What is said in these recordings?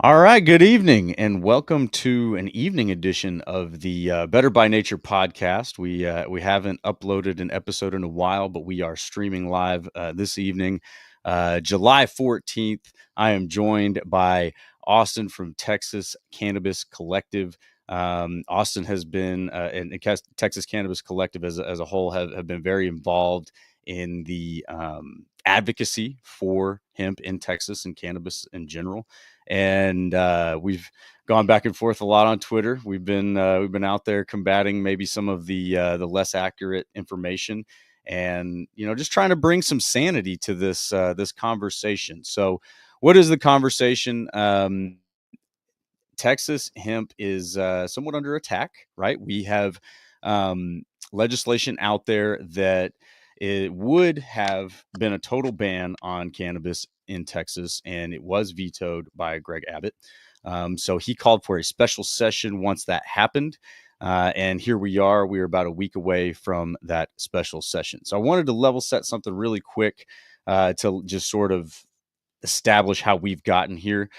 All right, good evening, and welcome to an evening edition of the Better by Nature podcast. We haven't uploaded an episode in a while, but we are streaming live this evening, July 14th. I am joined by Austin from Texas Cannabis Collective. Austin has been, and Texas Cannabis Collective as a whole have been very involved in the advocacy for hemp in Texas and cannabis in general, and we've gone back and forth a lot on Twitter. We've been out there combating maybe some of the less accurate information, and just trying to bring some sanity to this conversation. So, what is the conversation? Texas hemp is somewhat under attack, right? We have um, legislation out there that it would have been a total ban on cannabis in Texas, and it was vetoed by Greg Abbott. So he called for a special session once that happened. And here we are. We are about a week away from that special session. So I wanted to level set something really quick to just sort of establish how we've gotten here.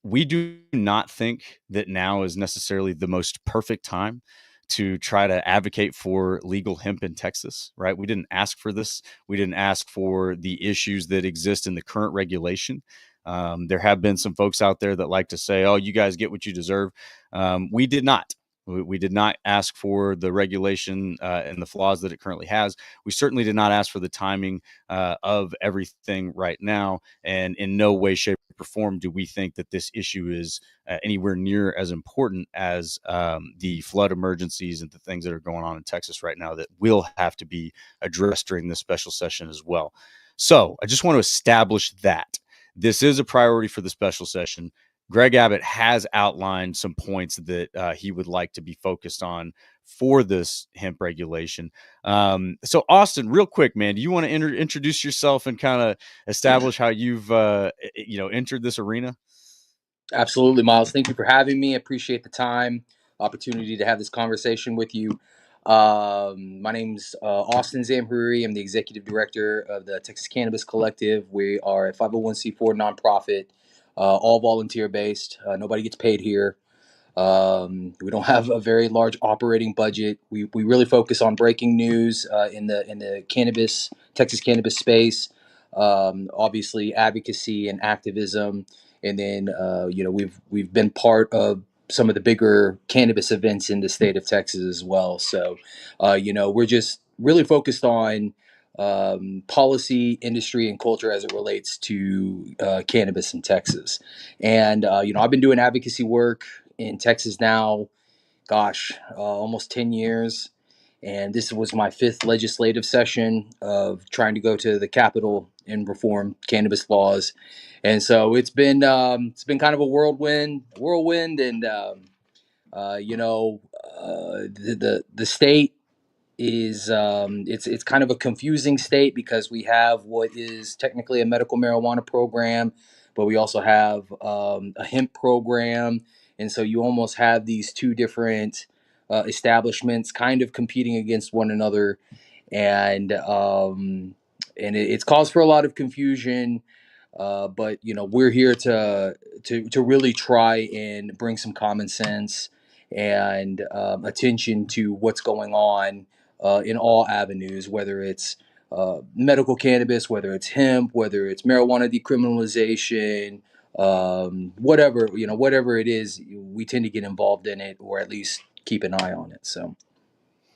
We do not think that now is necessarily the most perfect time to try to advocate for legal hemp in Texas, right? We didn't ask for this. We didn't ask for the issues that exist in the current regulation. There have been some folks out there that like to say, oh, you guys get what you deserve. We did not. We did not ask for the regulation and the flaws that it currently has. We certainly did not ask for the timing of everything right now. And in no way, shape, or form do we think that this issue is anywhere near as important as the flood emergencies and the things that are going on in Texas right now that will have to be addressed during this special session as well. So I just want to establish that this is a priority for the special session. Greg Abbott has outlined some points that he would like to be focused on for this hemp regulation. So, Austin, real quick, man, do you want to introduce yourself and kind of establish how you've entered this arena? Absolutely, Miles. Thank you for having me. I appreciate the time, opportunity to have this conversation with you. My name's Austin Zamhuri. I'm the executive director of the Texas Cannabis Collective. We are a 501c4 nonprofit, all volunteer based. Nobody gets paid here. We don't have a very large operating budget. We really focus on breaking news in the Texas cannabis space. Obviously, advocacy and activism, and then we've been part of some of the bigger cannabis events in the state of Texas as well. So, we're just really focused on policy, industry, and culture as it relates to cannabis in Texas. And I've been doing advocacy work in Texas now, gosh, almost 10 years. And this was my fifth legislative session of trying to go to the Capitol and reform cannabis laws. And so it's been kind of a whirlwind, and the state is it's kind of a confusing state because we have what is technically a medical marijuana program, but we also have a hemp program, and so you almost have these two different establishments kind of competing against one another, and it's caused for a lot of confusion. But we're here to really try and bring some common sense and attention to what's going on in all avenues, whether it's medical cannabis, whether it's hemp, whether it's marijuana decriminalization, whatever it is, we tend to get involved in it or at least keep an eye on it. So.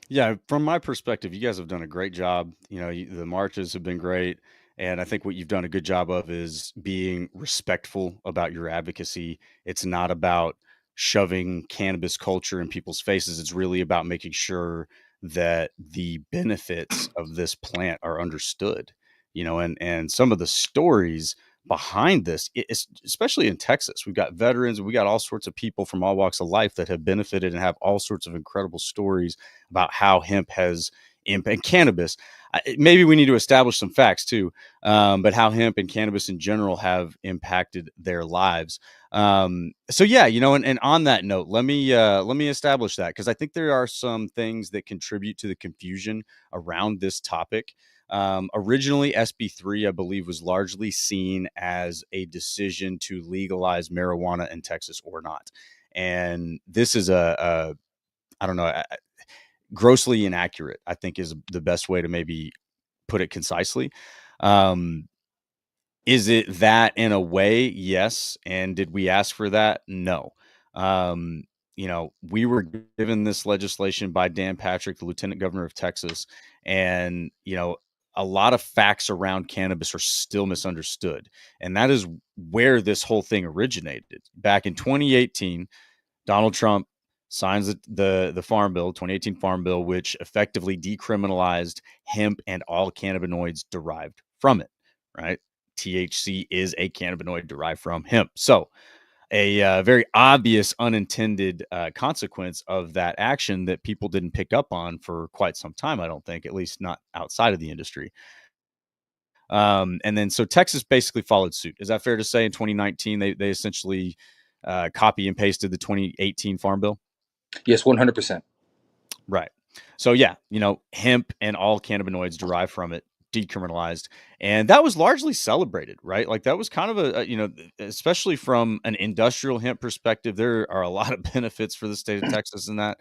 Yeah, from my perspective, you guys have done a great job. The marches have been great. And I think what you've done a good job of is being respectful about your advocacy. It's not about shoving cannabis culture in people's faces. It's really about making sure that the benefits of this plant are understood, and some of the stories behind this, especially in Texas. We've got veterans, we got all sorts of people from all walks of life that have benefited and have all sorts of incredible stories about how hemp has impacted cannabis. Maybe we need to establish some facts too, but how hemp and cannabis in general have impacted their lives. So yeah, and on that note, let me establish that, because I think there are some things that contribute to the confusion around this topic. Originally, SB3, I believe, was largely seen as a decision to legalize marijuana in Texas or not. And this is I don't know, grossly inaccurate, I think is the best way to maybe put it concisely. Um, is it that in a way? Yes. And did we ask for that? No. Um, we were given this legislation by Dan Patrick, the Lieutenant Governor of Texas, and a lot of facts around cannabis are still misunderstood, and that is where this whole thing originated. Back in 2018, Donald Trump signs the Farm Bill, 2018 Farm Bill, which effectively decriminalized hemp and all cannabinoids derived from it, right? THC is a cannabinoid derived from hemp. So, a very obvious unintended consequence of that action that people didn't pick up on for quite some time, I don't think, at least not outside of the industry. And then so Texas basically followed suit. Is that fair to say? In 2019, they essentially copy and pasted the 2018 Farm Bill? Yes, 100%. Right. So yeah, hemp and all cannabinoids derived from it decriminalized, and that was largely celebrated, right? Like that was kind of especially from an industrial hemp perspective, there are a lot of benefits for the state of Texas in that.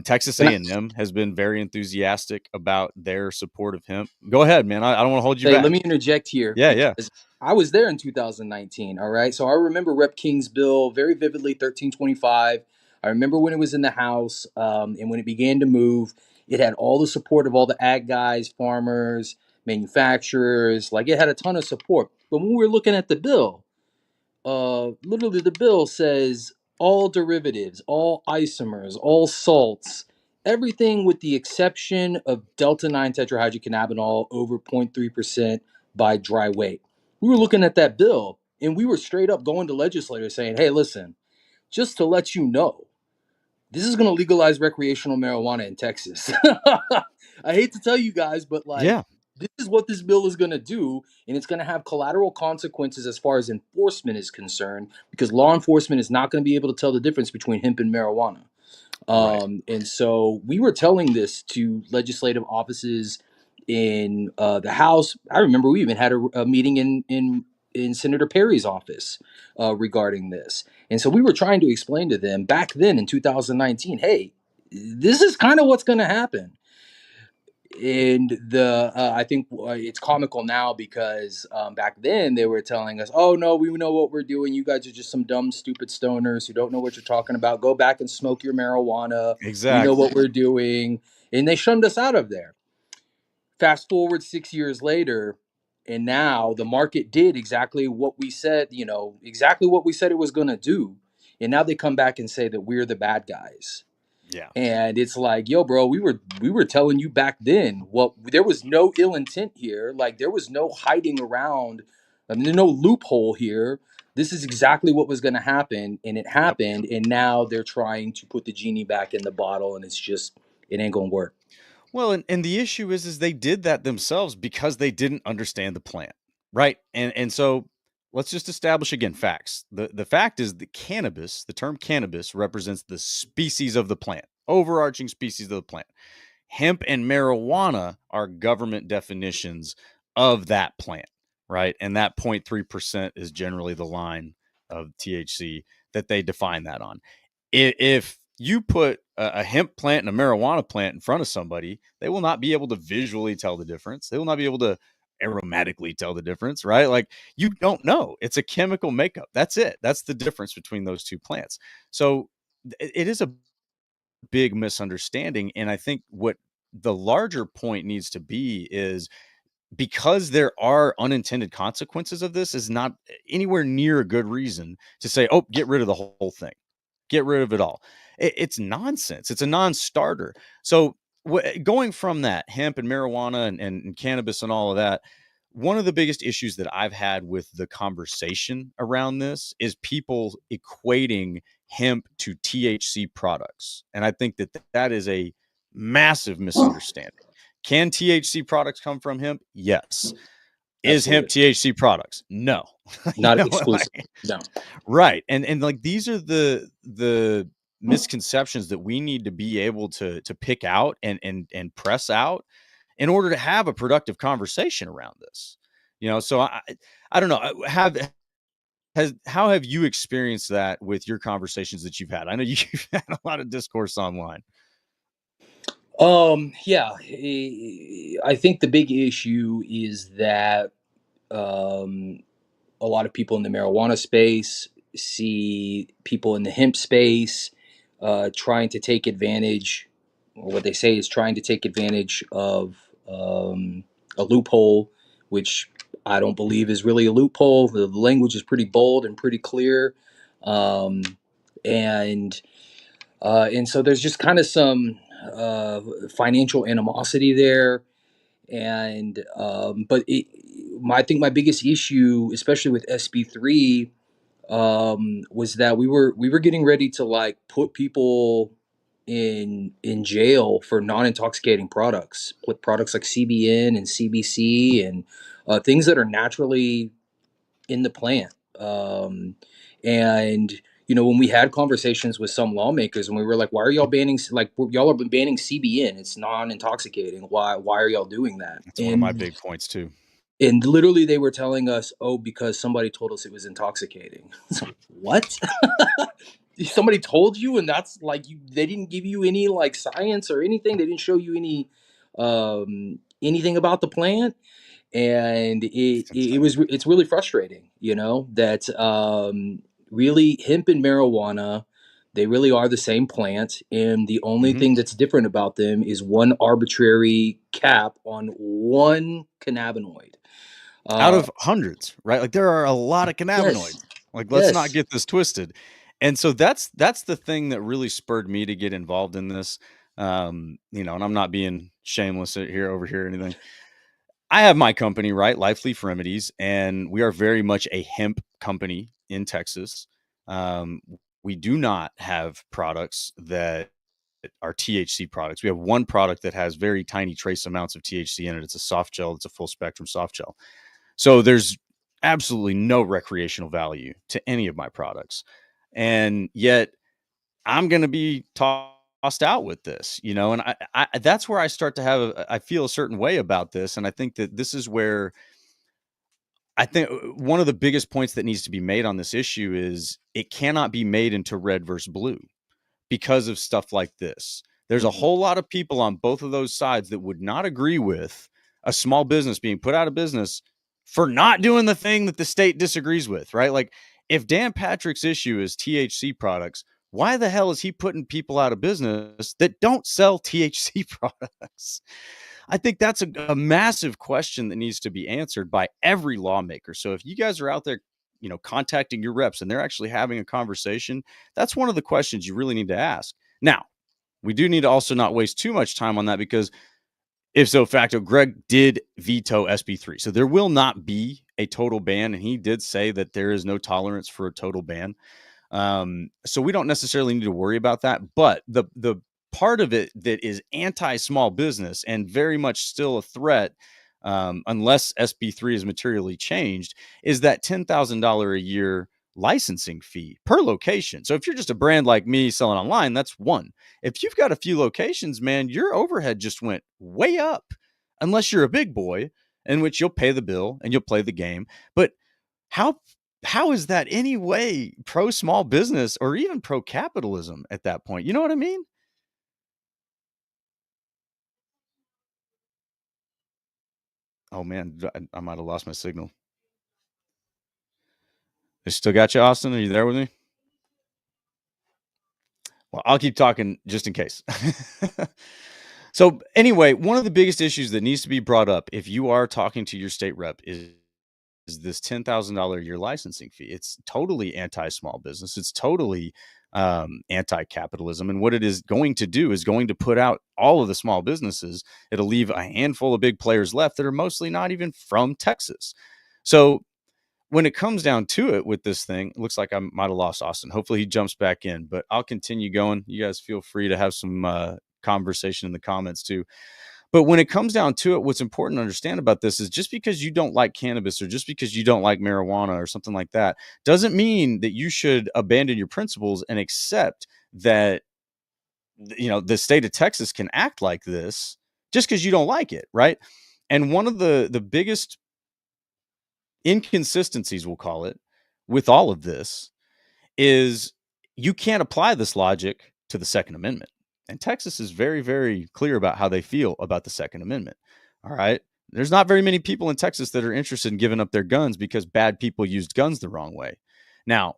Texas A&M has been very enthusiastic about their support of hemp. Go ahead, man. I don't want to hold you Say, back. let me interject here Yeah, yeah, because I was there in 2019. All right. So I remember Rep. King's bill very vividly, 1325. I remember when it was in the House, and when it began to move, it had all the support of all the ag guys, farmers, manufacturers. Like it had a ton of support. But when we were looking at the bill, literally the bill says all derivatives, all isomers, all salts, everything with the exception of delta 9 tetrahydrocannabinol over 0.3% by dry weight. We were looking at that bill and we were straight up going to legislators saying, hey, listen, just to let you know, this is going to legalize recreational marijuana in Texas. I hate to tell you guys, but like, yeah. this is what this bill is going to do, and it's going to have collateral consequences as far as enforcement is concerned, because law enforcement is not going to be able to tell the difference between hemp and marijuana. Right. And so we were telling this to legislative offices in the House. I remember we even had a meeting in Senator Perry's office regarding this. And so we were trying to explain to them back then in 2019, hey, this is kind of what's going to happen. And I think it's comical now because back then they were telling us, oh no, we know what we're doing, you guys are just some dumb stupid stoners who don't know what you're talking about, go back and smoke your marijuana, we know what Exactly. we're doing. And they shunned us out of there. Fast forward 6 years later, and now the market did exactly what we said, exactly what we said it was going to do. And now they come back and say that we're the bad guys. Yeah. And it's like, yo, bro, we were telling you back then, well, there was no ill intent here. Like there was no hiding around. I mean, there's no loophole here. This is exactly what was going to happen, and it Yep. happened. And now they're trying to put the genie back in the bottle, and it ain't gonna work. Well, and the issue is they did that themselves because they didn't understand the plant, right? And so let's just establish again facts. The fact is that cannabis, the term cannabis, represents the species of the plant, overarching species of the plant. Hemp and marijuana are government definitions of that plant, right? And that 0.3% is generally the line of THC that they define that on. If you put a hemp plant and a marijuana plant in front of somebody, they will not be able to visually tell the difference. They will not be able to aromatically tell the difference, right? Like you don't know. It's a chemical makeup. That's it. That's the difference between those two plants. So it is a big misunderstanding. And I think what the larger point needs to be is because there are unintended consequences of this is not anywhere near a good reason to say, oh, get rid of the whole thing, get rid of it all. It's nonsense. It's a non-starter. So going from that hemp and marijuana and cannabis and all of that, one of the biggest issues that I've had with the conversation around this is people equating hemp to THC products. And I think that that is a massive misunderstanding. Can THC products come from hemp? Yes. Is hemp Absolutely. THC products? No. Not exclusive. Like, No. right. And like these are the misconceptions that we need to be able to pick out and press out in order to have a productive conversation around this. So I don't know. How have you experienced that with your conversations that you've had? I know you've had a lot of discourse online. Yeah, I think the big issue is that um, a lot of people in the marijuana space see people in the hemp space trying to take advantage, or what they say is trying to take advantage of a loophole, which I don't believe is really a loophole. The language is pretty bold and pretty clear, um, and and so there's just kind of some financial animosity there, and I think my biggest issue, especially with SB3, was that we were getting ready to like put people in jail for non-intoxicating products, with products like CBN and CBC and things that are naturally in the plant. And when we had conversations with some lawmakers, and we were like, "Why are y'all banning y'all are banning CBN? It's non-intoxicating. Why are y'all doing that?" That's one of my big points too. And literally, they were telling us, "Oh, because somebody told us it was intoxicating." So, what? Somebody told you, and that's like they didn't give you any like science or anything. They didn't show you anything about the plant, and It's insane. it's really frustrating, that really hemp and marijuana, they really are the same plant, and the only Hmm. thing that's different about them is one arbitrary cap on one cannabinoid. Out Uh, of hundreds, right? Like there are a lot of yes, cannabinoids. Like let's not yes. get this twisted. And so that's the thing that really spurred me to get involved in this. And I'm not being shameless here over here or anything. I have my company, right? Life Leaf Remedies, and we are very much a hemp company in Texas. Um, we do not have products that are THC products. We have one product that has very tiny trace amounts of THC in it. It's a soft gel. It's a full spectrum soft gel. So there's absolutely no recreational value to any of my products. And yet I'm going to be tossed out with this, and I that's where I start to have, I feel a certain way about this. And I think that this is where I think one of the biggest points that needs to be made on this issue is it cannot be made into red versus blue because of stuff like this. There's a Mhm. whole lot of people on both of those sides that would not agree with a small business being put out of business for not doing the thing that the state disagrees with, right? Like if Dan Patrick's issue is THC products, why the hell is he putting people out of business that don't sell THC products? I think that's a massive question that needs to be answered by every lawmaker. So if you guys are out there, contacting your reps and they're actually having a conversation, that's one of the questions you really need to ask. Now, we do need to also not waste too much time on that because if so facto, Greg did veto SB3. So there will not be a total ban. And he did say that there is no tolerance for a total ban. So we don't necessarily need to worry about that. But the part of it that is anti-small business and very much still a threat, unless SB3 is materially changed, is that $10,000 a year licensing fee per location. So if you're just a brand like me selling online, that's one. If you've got a few locations, man, your overhead just went way up, unless you're a big boy, in which you'll pay the bill and you'll play the game. But how how is that any way pro small business or even pro capitalism at that point? You know what I mean? Oh man, I might have lost my signal. I still got you, Austin. Are you there with me? Well, I'll keep talking just in case. So anyway, one of the biggest issues that needs to be brought up if you are talking to your state rep is this $10,000 a year licensing fee. It's totally anti small business. It's totally anti capitalism. And what it is going to do is going to put out all of the small businesses. It'll leave a handful of big players left that are mostly not even from Texas. So when it comes down to it with this thing, it looks like I might have lost Austin. Hopefully he jumps back in, but I'll continue going. You guys feel free to have some conversation in the comments too. But when it comes down to it, what's important to understand about this is just because you don't like cannabis or just because you don't like marijuana or something like that doesn't mean that you should abandon your principles and accept that the state of Texas can act like this just because you don't like it, right? And one of the biggest inconsistencies, we'll call it, with all of this is you can't apply this logic to the Second Amendment. And Texas is very, very clear about how they feel about the Second Amendment. All right. There's not very many people in Texas that are interested in giving up their guns because bad people used guns the wrong way. Now,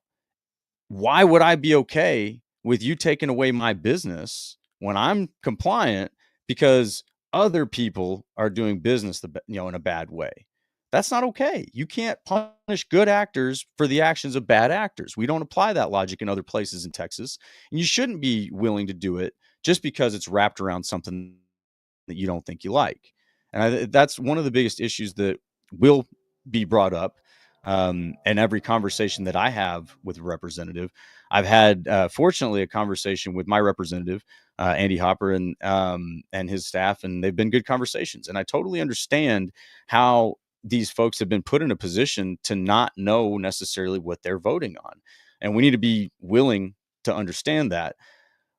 why would I be okay with you taking away my business when I'm compliant because other people are doing business in a bad way? That's not okay. You can't punish good actors for the actions of bad actors. We don't apply that logic in other places in Texas, and you shouldn't be willing to do it just because it's wrapped around something that you don't think you like. And that's one of the biggest issues that will be brought up in every conversation that I have with a representative. I've had, fortunately, a conversation with my representative, Andy Hopper, and his staff, and they've been good conversations. And I totally understand how these folks have been put in a position to not know necessarily what they're voting on. And we need to be willing to understand that.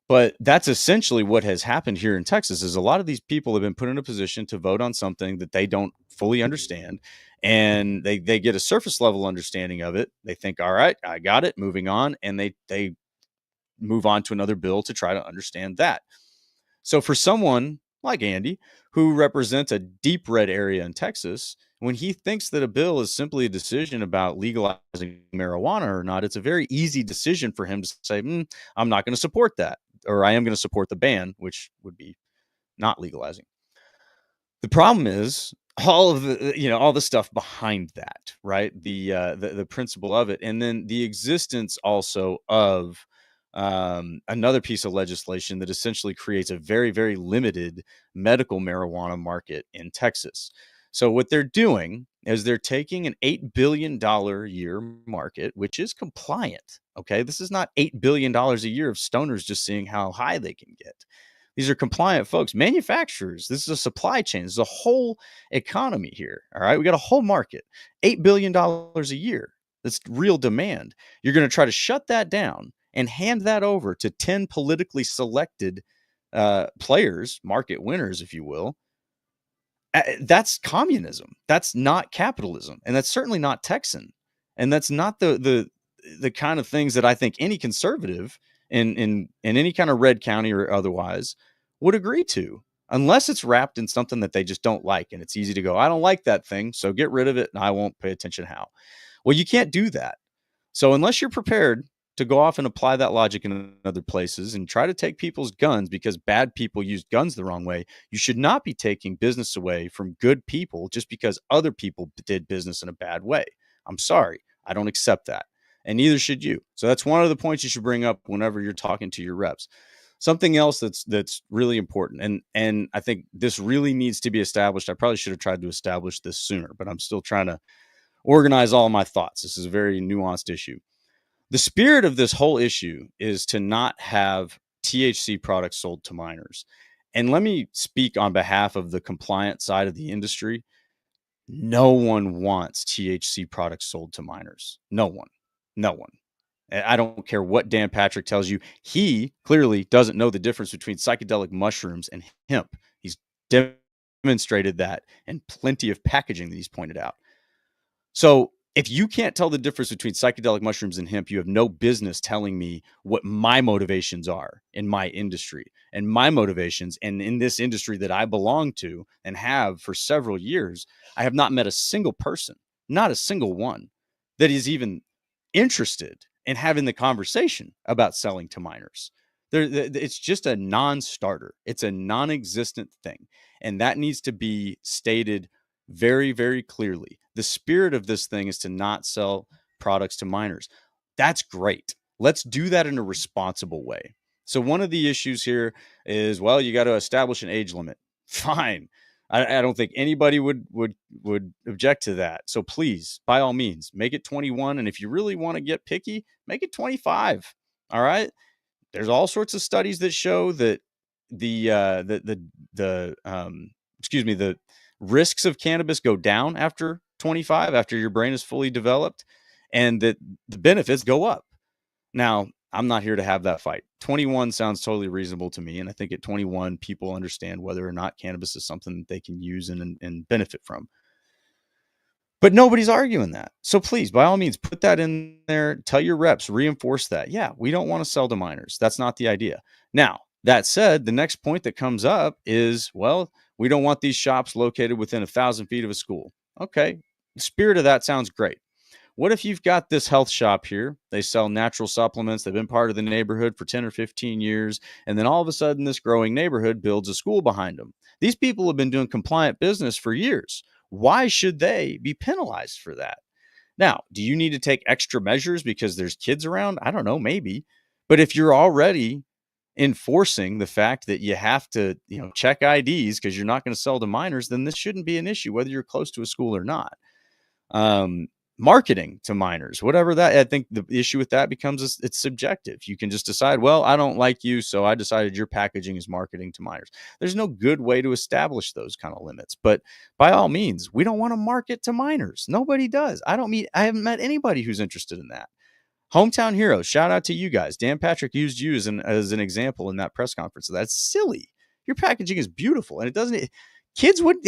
But that's essentially what has happened here in Texas is a lot of these people have been put in a position to vote on something that they don't fully understand. And they get a surface level understanding of it. They think, all right, I got it, moving on. And they move on to another bill to try to understand that. So for someone like Andy, who represents a deep red area in Texas, when he thinks that a bill is simply a decision about legalizing marijuana or not, it's a very easy decision for him to say, I'm not going to support that, or I am going to support the ban, which would be not legalizing. The problem is all of all the stuff behind that, right? The principle of it, and then the existence also of another piece of legislation that essentially creates a very, very limited medical marijuana market in Texas. So what they're doing is they're taking an $8 billion a year market, which is compliant. Okay. This is not $8 billion a year of stoners just seeing how high they can get. These are compliant folks, manufacturers. This is a supply chain. This is a whole economy here. All right. We got a whole market, $8 billion a year. That's real demand. You're going to try to shut that down and hand that over to 10 politically selected players, market winners, if you will. That's communism. That's not capitalism. And that's certainly not Texan. And that's not the kind of things that I think any conservative in any kind of red county or otherwise would agree to, unless it's wrapped in something that they just don't like. And it's easy to go, I don't like that thing, so get rid of it and I won't pay attention how. Well, you can't do that. So unless you're prepared to go off and apply that logic in other places and try to take people's guns because bad people used guns the wrong way, you should not be taking business away from good people just because other people did business in a bad way. I'm sorry. I don't accept that. And neither should you. So that's one of the points you should bring up whenever you're talking to your reps. Something else that's really important, and I think this really needs to be established. I probably should have tried to establish this sooner, but I'm still trying to organize all of my thoughts. This is a very nuanced issue. The spirit of this whole issue is to not have THC products sold to minors. And let me speak on behalf of the compliant side of the industry. No one wants THC products sold to minors. No one. No one. I don't care what Dan Patrick tells you. He clearly doesn't know the difference between psychedelic mushrooms and hemp. He's demonstrated that in plenty of packaging that he's pointed out. So if you can't tell the difference between psychedelic mushrooms and hemp, you have no business telling me what my motivations are in my industry. And my motivations, and in this industry that I belong to and have for several years, I have not met a single person, not a single one, that is even interested in having the conversation about selling to minors. It's just a non-starter. It's a non-existent thing. And that needs to be stated very, very clearly. The spirit of this thing is to not sell products to minors. That's great. Let's do that in a responsible way. So one of the issues here is, well, you got to establish an age limit. Fine. I don't think anybody would object to that. So please, by all means, make it 21. And if you really want to get picky, make it 25. All right. There's all sorts of studies that show that the risks of cannabis go down after 25, after your brain is fully developed, and that the benefits go up. Now, I'm not here to have that fight. 21 sounds totally reasonable to me. And I think at 21, people understand whether or not cannabis is something that they can use and benefit from. But nobody's arguing that. So please, by all means, put that in there. Tell your reps, reinforce that. Yeah, we don't want to sell to minors. That's not the idea. Now, that said, the next point that comes up is, well, we don't want these shops located within 1,000 feet of a school. Okay, the spirit of that sounds great. What if you've got this health shop here? They sell natural supplements. They've been part of the neighborhood for 10 or 15 years. And then all of a sudden, this growing neighborhood builds a school behind them. These people have been doing compliant business for years. Why should they be penalized for that? Now, do you need to take extra measures because there's kids around? I don't know, maybe. But if you're already enforcing the fact that you have to, check IDs because you're not going to sell to minors, then this shouldn't be an issue, whether you're close to a school or not. Marketing to minors, whatever that, I think the issue with that becomes it's subjective. You can just decide, well, I don't like you, so I decided your packaging is marketing to minors. There's no good way to establish those kind of limits, but by all means, we don't want to market to minors. Nobody does. I haven't met anybody who's interested in that. Hometown heroes, shout out to you guys. Dan Patrick used you as an example in that press conference. That's silly. Your packaging is beautiful, and they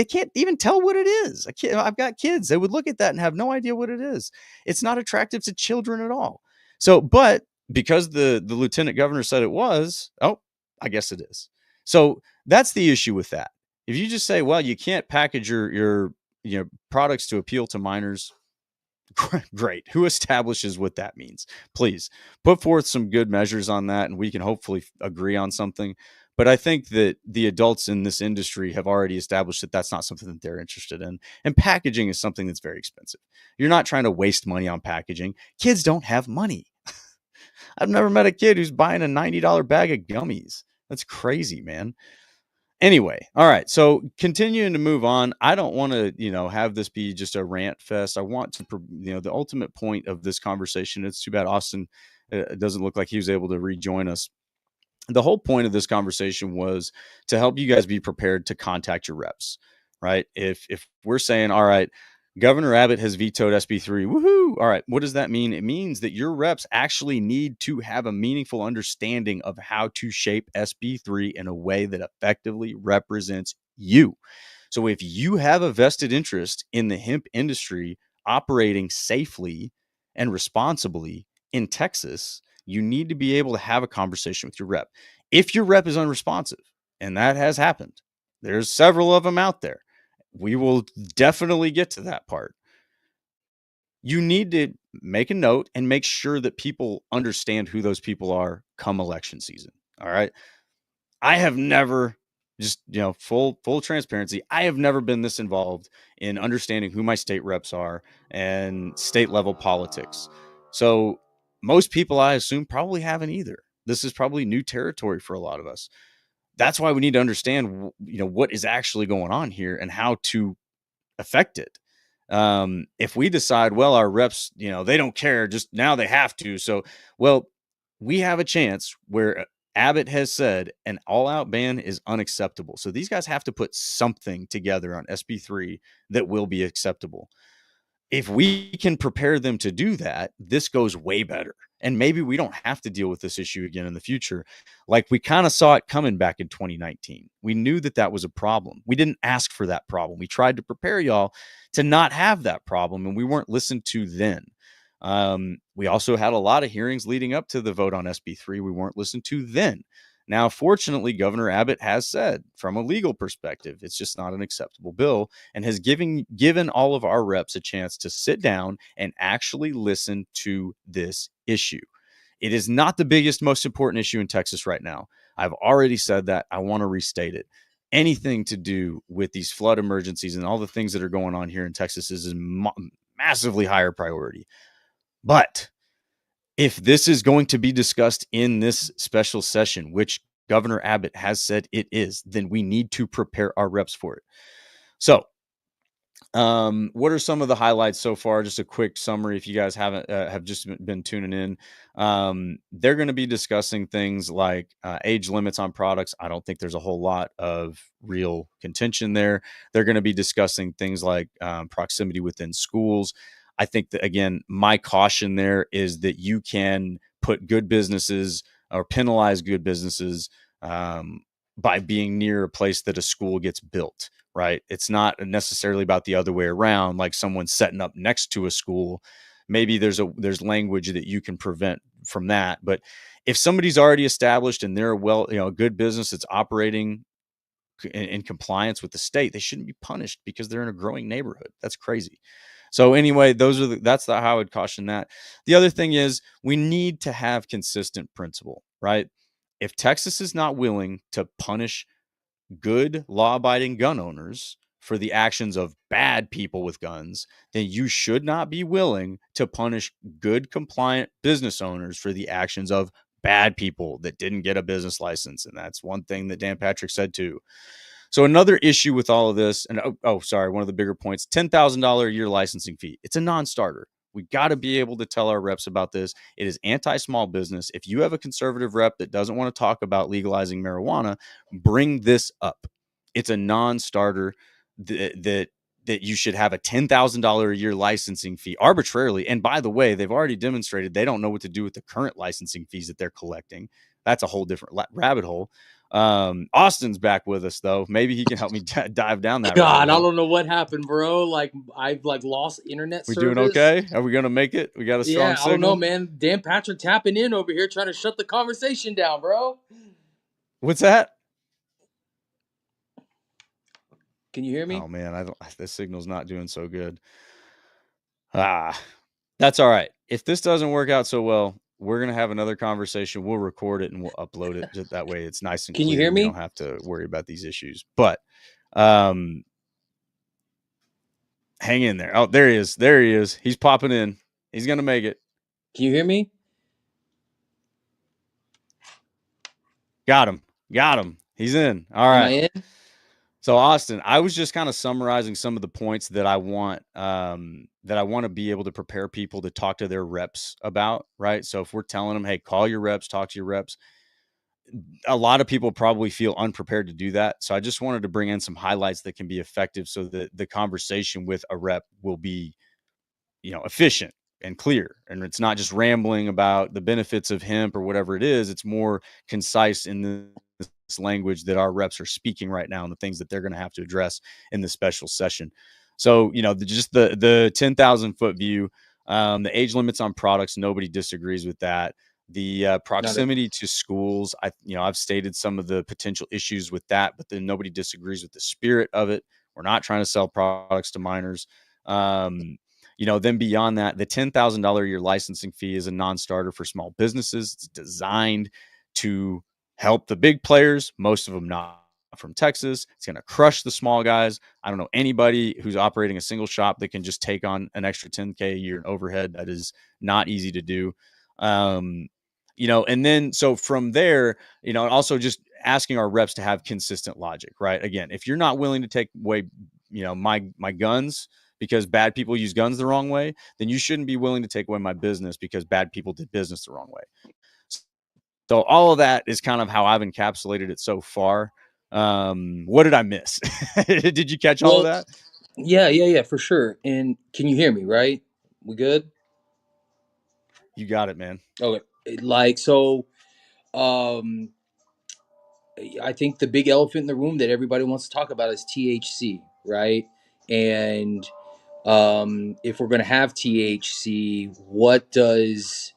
can't even tell what it is. I've got kids. They would look at that and have no idea what it is. It's not attractive to children at all. So, but because the lieutenant governor said it was, I guess it is. So that's the issue with that. If you just say, well, you can't package your products to appeal to minors, great. Who establishes what that means? Please put forth some good measures on that, and we can hopefully agree on something. But I think that the adults in this industry have already established that that's not something that they're interested in. And packaging is something that's very expensive. You're not trying to waste money on packaging. Kids don't have money. I've never met a kid who's buying a $90 bag of gummies. That's crazy, man. Anyway, all right. So continuing to move on, I don't want to, have this be just a rant fest. I want to, the ultimate point of this conversation. It's too bad Austin doesn't look like he was able to rejoin us. The whole point of this conversation was to help you guys be prepared to contact your reps, right? If we're saying, all right, Governor Abbott has vetoed SB3, woohoo! All right, what does that mean? It means that your reps actually need to have a meaningful understanding of how to shape SB3 in a way that effectively represents you. So if you have a vested interest in the hemp industry operating safely and responsibly in Texas, you need to be able to have a conversation with your rep. If your rep is unresponsive, and that has happened, there's several of them out there. We will definitely get to that part. You need to make a note and make sure that people understand who those people are come election season. All right. I have never, just full transparency, I have never been this involved in understanding who my state reps are and state level politics. So most people, I assume, probably haven't either. This is probably new territory for a lot of us. That's why we need to understand, what is actually going on here and how to affect it. If we decide, well, our reps, they don't care, just now they have to. So, well, we have a chance where Abbott has said an all-out ban is unacceptable. So these guys have to put something together on SB3 that will be acceptable. If we can prepare them to do that, this goes way better. And maybe we don't have to deal with this issue again in the future. Like we kind of saw it coming back in 2019. We knew that was a problem. We didn't ask for that problem. We tried to prepare y'all to not have that problem, and we weren't listened to then. We also had a lot of hearings leading up to the vote on SB3. We weren't listened to then. Now, fortunately, Governor Abbott has said, from a legal perspective, it's just not an acceptable bill, and has given all of our reps a chance to sit down and actually listen to this issue. It is not the biggest, most important issue in Texas right now. I've already said that. I want to restate it. Anything to do with these flood emergencies and all the things that are going on here in Texas is a massively higher priority. But if this is going to be discussed in this special session, which Governor Abbott has said it is, then we need to prepare our reps for it. So, what are some of the highlights so far? Just a quick summary. If you guys haven't have just been tuning in, they're going to be discussing things like age limits on products. I don't think there's a whole lot of real contention there. They're going to be discussing things like proximity within schools. I think that, again, my caution there is that you can put good businesses or penalize good businesses by being near a place that a school gets built, right? It's not necessarily about the other way around, like someone setting up next to a school. Maybe there's language that you can prevent from that. But if somebody's already established and they're a good business that's operating in compliance with the state, they shouldn't be punished because they're in a growing neighborhood. That's crazy. So anyway, that's how I would caution that. The other thing is we need to have consistent principle, right? If Texas is not willing to punish good law-abiding gun owners for the actions of bad people with guns, then you should not be willing to punish good compliant business owners for the actions of bad people that didn't get a business license. And that's one thing that Dan Patrick said too. So another issue with all of this, and sorry, one of the bigger points, $10,000 a year licensing fee. It's a non-starter. We got to be able to tell our reps about this. It is anti-small business. If you have a conservative rep that doesn't want to talk about legalizing marijuana, bring this up. It's a non-starter that you should have a $10,000 a year licensing fee arbitrarily. And by the way, they've already demonstrated they don't know what to do with the current licensing fees that they're collecting. That's a whole different rabbit hole. Austin's back with us though. Maybe he can help me dive down that God, rabbit hole. I don't know what happened, bro. Like I've lost internet We doing service. okay? Are we gonna make it? We got a strong Yeah, I don't know, signal. man. Dan Patrick tapping in over here trying to shut the conversation down, bro. What's that? Can you hear me? Oh man, this signal's not doing so good. That's all right. If this doesn't work out so well, we're gonna have another conversation. We'll record it and we'll upload it. Just that way it's nice and Can you clear. hear We me? don't have to worry about these issues. But hang in there. Oh, there he is. There he is. He's popping in. He's gonna make it. Can you hear me? Got him. Got him. He's in. All Am right. I in? So Austin, I was just kind of summarizing some of the points that I want to be able to prepare people to talk to their reps about, right? So if we're telling them, hey, call your reps, talk to your reps, a lot of people probably feel unprepared to do that. So I just wanted to bring in some highlights that can be effective so that the conversation with a rep will be, efficient and clear. And it's not just rambling about the benefits of hemp or whatever it is. It's more concise in this language that our reps are speaking right now and the things that they're going to have to address in this special session. So, just the 10,000 foot view, the age limits on products, nobody disagrees with that. The proximity to schools, I've stated some of the potential issues with that, but then nobody disagrees with the spirit of it. We're not trying to sell products to minors. Then beyond that, the $10,000 a year licensing fee is a non-starter for small businesses. It's designed to help the big players, most of them not from Texas. It's going to crush the small guys. I don't know anybody who's operating a single shop that can just take on an extra 10K a year in overhead. That is not easy to do. And then so from there, also just asking our reps to have consistent logic, right? Again, if you're not willing to take away, my guns because bad people use guns the wrong way, then you shouldn't be willing to take away my business because bad people did business the wrong way. So all of that is kind of how I've encapsulated it so far. What did I miss? Did you catch all of that? Yeah, for sure. And can you hear me, right? We good? You got it, man. Okay. Um, I think the big elephant in the room that everybody wants to talk about is THC, right? And if we're going to have THC, what does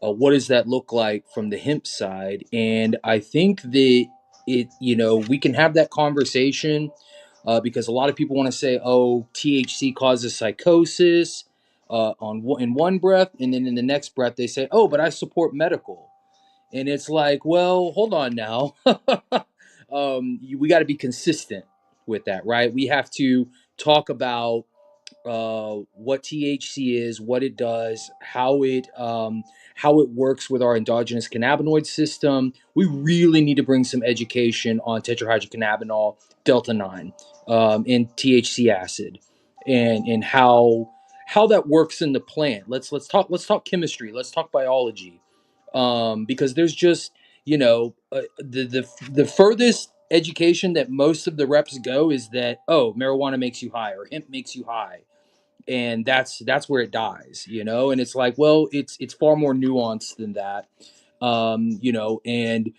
that look like from the hemp side? And I think that we can have that conversation because a lot of people want to say, oh, THC causes psychosis in one breath, and then in the next breath they say, oh, but I support medical. And it's like, well, hold on now. We got to be consistent with that, right? We have to talk about what THC is, what it does, how it works with our endogenous cannabinoid system. We really need to bring some education on tetrahydrocannabinol, delta 9, and THC acid, and how that works in the plant. Let's talk chemistry. Let's talk biology, because there's just the furthest education that most of the reps go is that, oh, marijuana makes you high or hemp makes you high. and that's where it dies, you know. And it's like, well, it's far more nuanced than that, you know. And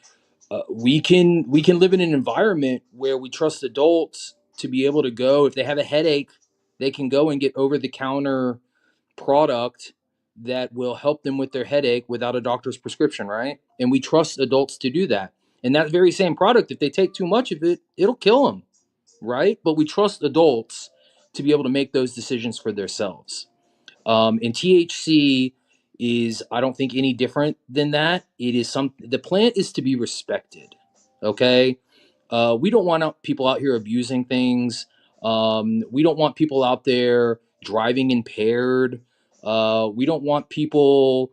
we can live in an environment where we trust adults to be able to go, if they have a headache, they can go and get over the counter product that will help them with their headache without a doctor's prescription, right? And we trust adults to do that. And that very same product, if they take too much of it, it'll kill them, right? But we trust adults to be able to make those decisions for themselves. And THC is, I don't think, any different than that. It is the plant is to be respected. Okay. We don't want people out here abusing things. We don't want people out there driving impaired. We don't want people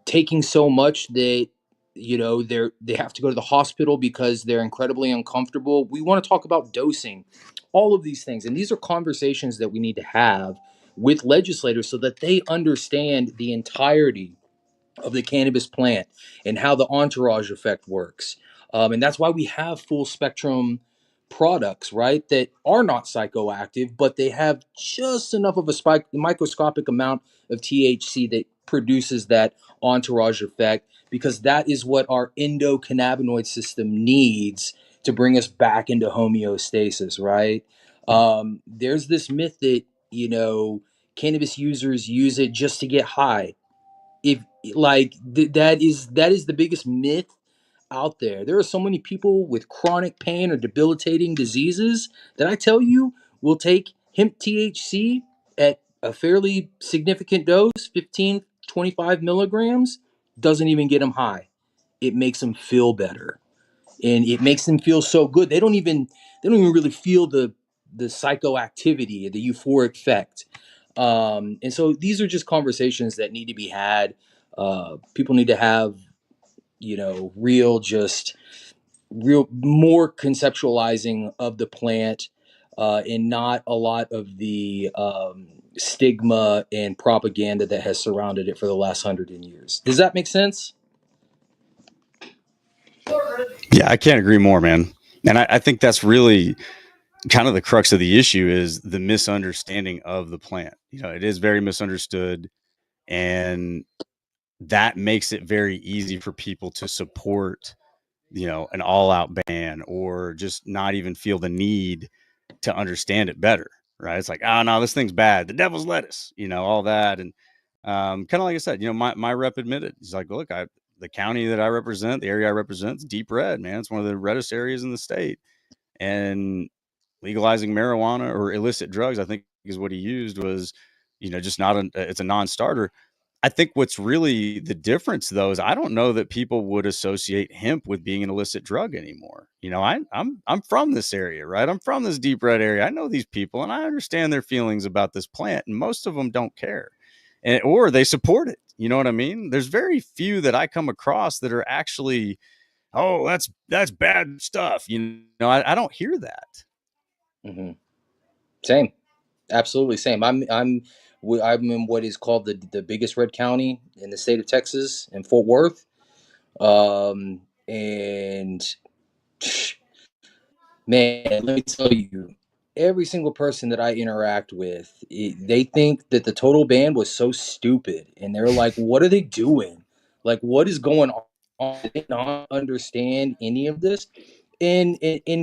taking so much that, you know, they have to go to the hospital because they're incredibly uncomfortable. We want to talk about dosing, all of these things, and these are conversations that we need to have with legislators so that they understand the entirety of the cannabis plant and how the entourage effect works. And that's why we have full spectrum products, right? That are not psychoactive, but they have just enough of a microscopic amount of THC that produces that entourage effect, because that is what our endocannabinoid system needs to bring us back into homeostasis, right? There's this myth that, you know, cannabis users use it just to get high. If like that is the biggest myth out there. There are so many people with chronic pain or debilitating diseases that I tell you will take hemp THC at a fairly significant dose, 15, 25 milligrams, doesn't even get them high. It makes them feel better, and it makes them feel so good. They don't even really feel the psychoactivity, the euphoric effect. And so these are just conversations that need to be had. People need to have, you know, real more conceptualizing of the plant, and not a lot of the stigma and propaganda that has surrounded it for the last 100 years. Does that make sense? Yeah, I can't agree more, man. And I think that's really kind of the crux of the issue is the misunderstanding of the plant. You know, it is very misunderstood, and that makes it very easy for people to support, you know, an all-out ban or just not even feel the need to understand it better, right? It's like, oh no, this thing's bad. The devil's lettuce, you know, all that. And kind of like I said, you know, my rep admitted, he's like, look, the county that I represent, the area I represent, is deep red, man. It's one of the reddest areas in the state. And legalizing marijuana or illicit drugs, I think is what he used, was, you know, just not it's a non-starter. I think what's really the difference, though, is I don't know that people would associate hemp with being an illicit drug anymore. You know, I'm from this area, right? I'm from this deep red area. I know these people, and I understand their feelings about this plant, and most of them don't care, or they support it. You know what I mean? There's very few that I come across that are actually, oh, that's bad stuff. You know, I don't hear that. Hmm. Same. Absolutely same. I'm in what is called the biggest red county in the state of Texas, in Fort Worth. And man, let me tell you, every single person that I interact with, they think that the total ban was so stupid, and they're like, "What are they doing? Like, what is going on?" They do not understand any of this. And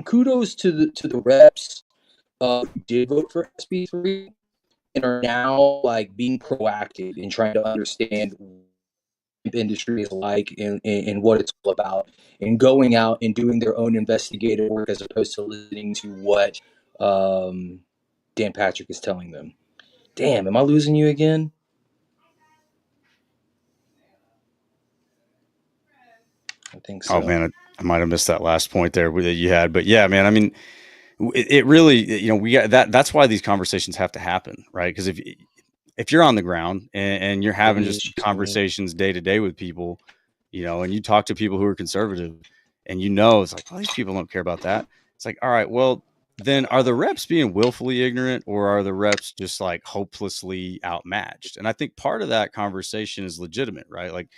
kudos to the reps who did vote for SB3 and are now like being proactive in trying to understand what the industry is like, and what it's all about, and going out and doing their own investigative work as opposed to listening to what um, Dan Patrick is telling them. Damn, am I losing you again? I think Oh so. man, I might have missed that last point there that you had, but yeah, man. I mean, it really, you know, we got that. That's why these conversations have to happen, right? Because if you're on the ground and you're Let having me just excuse me. conversations day to day with people, you know, and you talk to people who are conservative, and you know, it's like, oh, these people don't care about that. It's like, all right, well, then are the reps being willfully ignorant, or are the reps just like hopelessly outmatched? And I think part of that conversation is legitimate, right? Like,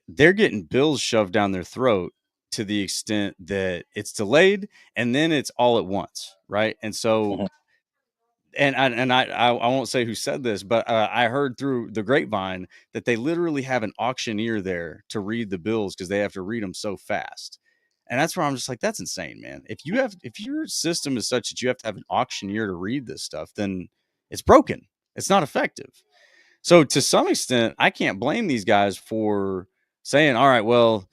they're getting bills shoved down their throat to the extent that it's delayed and then it's all at once, right? And so Mhm. I won't say who said this, but I heard through the grapevine that they literally have an auctioneer there to read the bills because they have to read them so fast. And that's where I'm just like, that's insane, man. If your system is such that you have to have an auctioneer to read this stuff, then it's broken. It's not effective. So to some extent, I can't blame these guys for saying, all right, well,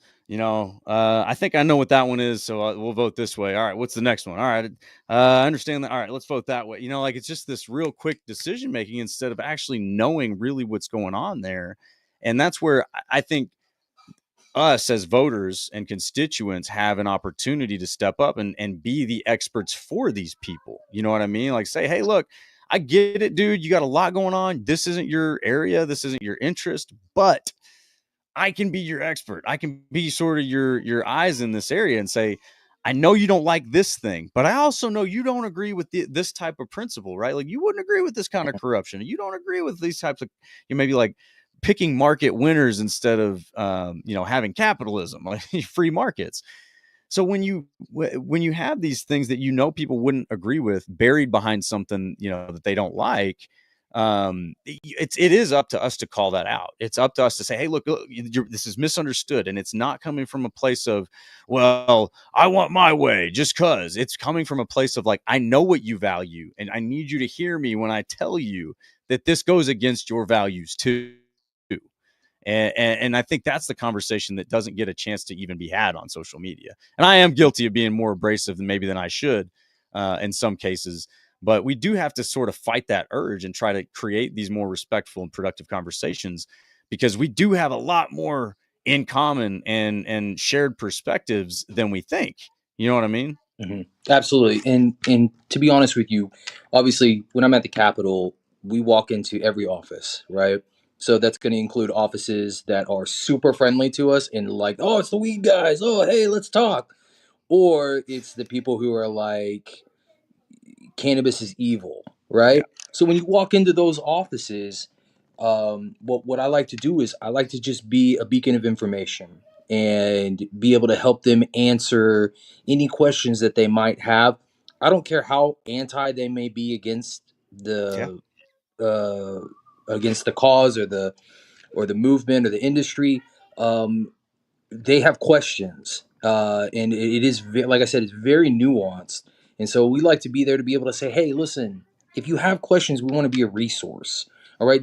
I think I know what that one is, so we'll vote this way. All right, what's the next one? All right, I understand that. All right, let's vote that way. Like it's just this real quick decision making instead of actually knowing really what's going on there. And that's where I think us as voters and constituents have an opportunity to step up and be the experts for these people. You know what I mean? Like say, hey, look, I get it, dude. You got a lot going on. This isn't your area. This isn't your interest, but I can be your expert. I can be sort of your eyes in this area and say, I know you don't like this thing, but I also know you don't agree with this type of principle, right? Like you wouldn't agree with this kind of corruption. You don't agree with these types of, maybe like picking market winners instead of, having capitalism, like free markets. So when you have these things that people wouldn't agree with buried behind something that they don't like, it is up to us to call that out. It's up to us to say, hey, look, this is misunderstood, and it's not coming from a place of, well, I want my way just cuz. It's coming from a place of like, I know what you value, and I need you to hear me when I tell you that this goes against your values too. And I think that's the conversation that doesn't get a chance to even be had on social media. And I am guilty of being more abrasive than I should in some cases. But we do have to sort of fight that urge and try to create these more respectful and productive conversations, because we do have a lot more in common and shared perspectives than we think. You know what I mean? Mm-hmm. Absolutely. And to be honest with you, obviously, when I'm at the Capitol, we walk into every office, right? So that's going to include offices that are super friendly to us and like, oh, it's the weed guys. Oh, hey, let's talk. Or it's the people who are like, cannabis is evil, Yeah. right? So when you walk into those offices, what I like to do is I like to just be a beacon of information and be able to help them answer any questions that they might have. I don't care how anti they may be Yeah. uh, against the cause or the movement or the industry. They have questions, and it is like I said, it's very nuanced, and so we like to be there to be able to say, hey, listen, if you have questions, we want to be a resource. All right,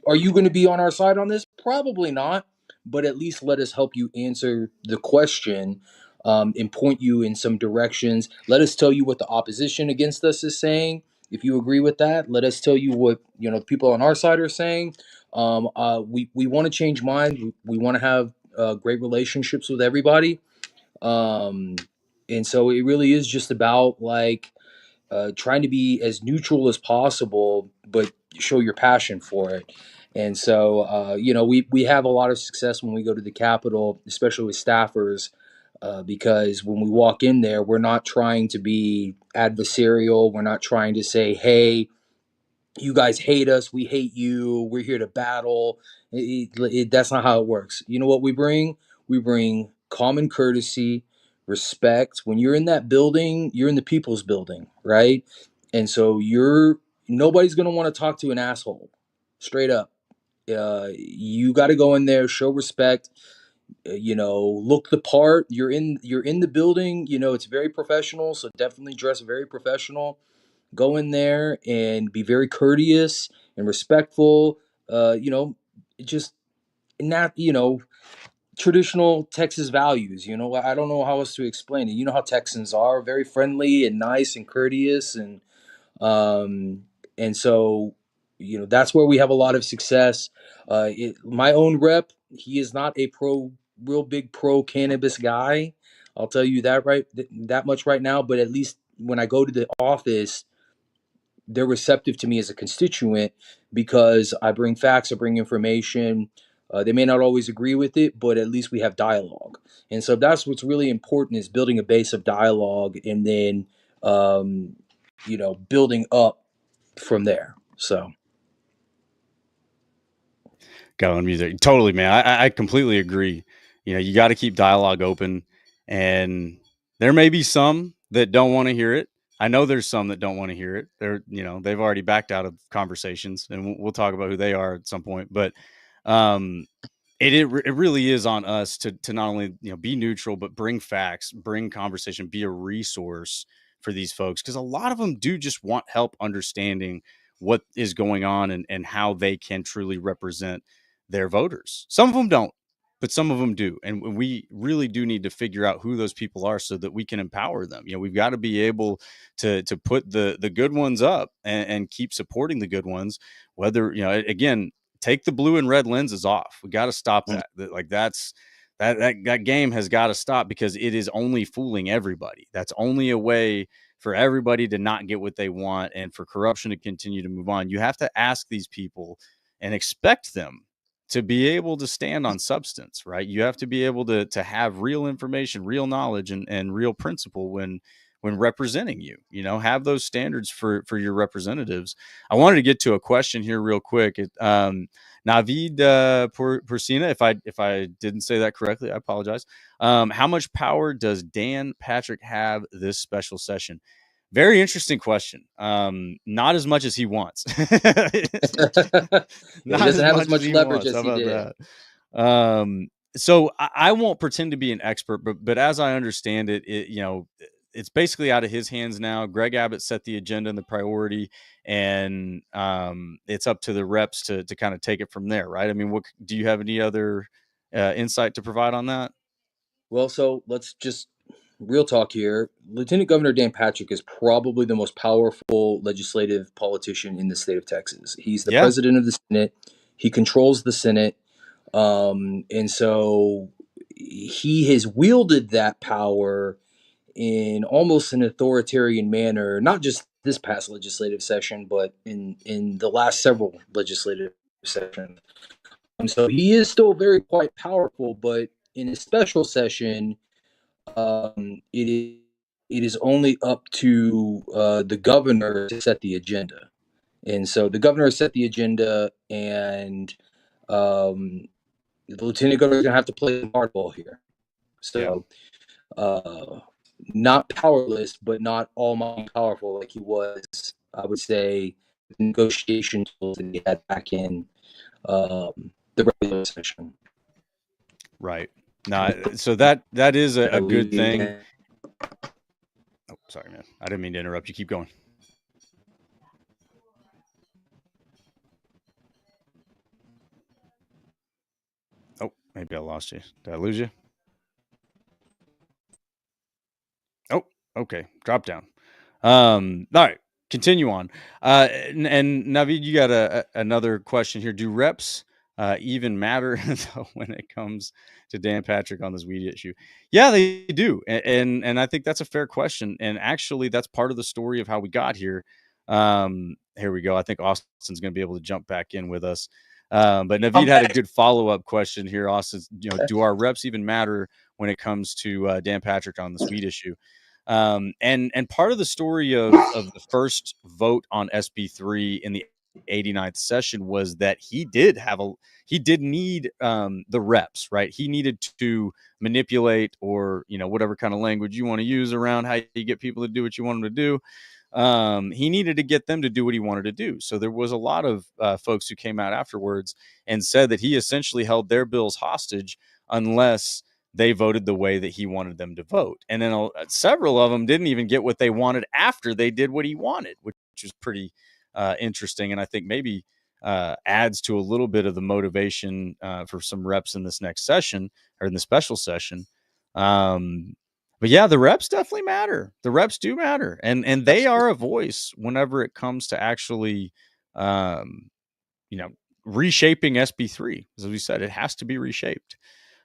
are you going to be on our side on this? Probably not, but at least let us help you answer the question, and point you in some directions. Let us tell you what the opposition against us is saying. If you agree with that, let us tell you what people on our side are saying. We want to change minds. We want to have great relationships with everybody. Um, and so it really is just about like trying to be as neutral as possible, but show your passion for it. And so, we have a lot of success when we go to the Capitol, especially with staffers, because when we walk in there, we're not trying to be adversarial. We're not trying to say, hey, you guys hate us, we hate you, we're here to battle. That's not how it works. You know what we bring? We bring common courtesy, respect. When you're in that building, you're in the people's building, right? And so nobody's going to want to talk to an asshole, straight up. You got to go in there, show respect, look the part. You're in the building, it's very professional, so definitely dress very professional. Go in there and be very courteous and respectful. Just not traditional Texas values. I don't know how else to explain it. You know how Texans are, very friendly and nice and courteous, um, and so that's where we have a lot of success. My own rep, he is not a real big pro cannabis guy. I'll tell you that much right now. But at least when I go to the office, they're receptive to me as a constituent because I bring facts, I bring information. They may not always agree with it, but at least we have dialogue. And so that's what's really important, is building a base of dialogue and then, building up from there. So. Go on music. Totally, man. I completely agree. You got to keep dialogue open, and there may be some that don't want to hear it. I know there's some that don't want to hear it. They've already backed out of conversations, and we'll talk about who they are at some point. But um, it really is on us to not only be neutral, but bring facts, bring conversation, be a resource for these folks, because a lot of them do just want help understanding what is going on and how they can truly represent their voters. Some of them don't, but some of them do, and we really do need to figure out who those people are so that we can empower them. We've got to be able to put the good ones up and keep supporting the good ones. Whether again, take the blue and red lenses off. We got to stop that. That game has got to stop, because it is only fooling everybody. That's only a way for everybody to not get what they want and for corruption to continue to move on. You have to ask these people and expect them to be able to stand on substance, right? You have to be able to have real information, real knowledge, and real principle when representing you. Have those standards for your representatives. I wanted to get to a question here real quick. Navid Persina, if I didn't say that correctly, I apologize. How much power does Dan Patrick have this special session? Very interesting question. Not as much as he wants. Yeah, he Not doesn't as have as much as much he leverage wants. How as he about did. that? So I won't pretend to be an expert, but as I understand it, it's basically out of his hands now. Greg Abbott set the agenda and the priority, and it's up to the reps to kind of take it from there, right? I mean, what do you have any other insight to provide on that? Well, so let's just real talk here. Lieutenant Governor Dan Patrick is probably the most powerful legislative politician in the state of Texas. He's the Yeah, president of the Senate. He controls the Senate. And so he has wielded that power in almost an authoritarian manner, not just this past legislative session, but in the last several legislative sessions. So he is still very quite powerful, but in a special session, it is only up to the governor to set the agenda. And so the governor set the agenda, and um, the lieutenant governor is going to have to play the hardball here. yeah. So, uh, not powerless, but not almighty powerful like he was, I would say, negotiation tools that he had back in the regular session. Right. No, so that is a good thing. Oh, sorry, man. I didn't mean to interrupt you. Keep going. Oh, maybe I lost you. Did I lose you? Oh, okay. Drop down. All right. Continue on. And Navid, you got another question here. Do reps even matter when it comes to Dan Patrick on this weed issue? Yeah, they do. And I think that's a fair question. And actually, that's part of the story of how we got here. Here we go. I think Austin's going to be able to jump back in with us. But Navid had a good follow-up question here. Austin, do our reps even matter when it comes to Dan Patrick on this weed issue? And part of the story of the first vote on SB3 in the 89th session was that he did need the reps, right? He needed to manipulate, or whatever kind of language you want to use around how you get people to do what you want them to do. He needed to get them to do what he wanted to do. So there was a lot of folks who came out afterwards and said that he essentially held their bills hostage unless they voted the way that he wanted them to vote. And then several of them didn't even get what they wanted after they did what he wanted, which was pretty interesting. And I think maybe adds to a little bit of the motivation for some reps in this next session, or in the special session. But yeah, the reps definitely matter. The reps do matter, and they are a voice whenever it comes to actually, um, reshaping SB3. As we said, it has to be reshaped.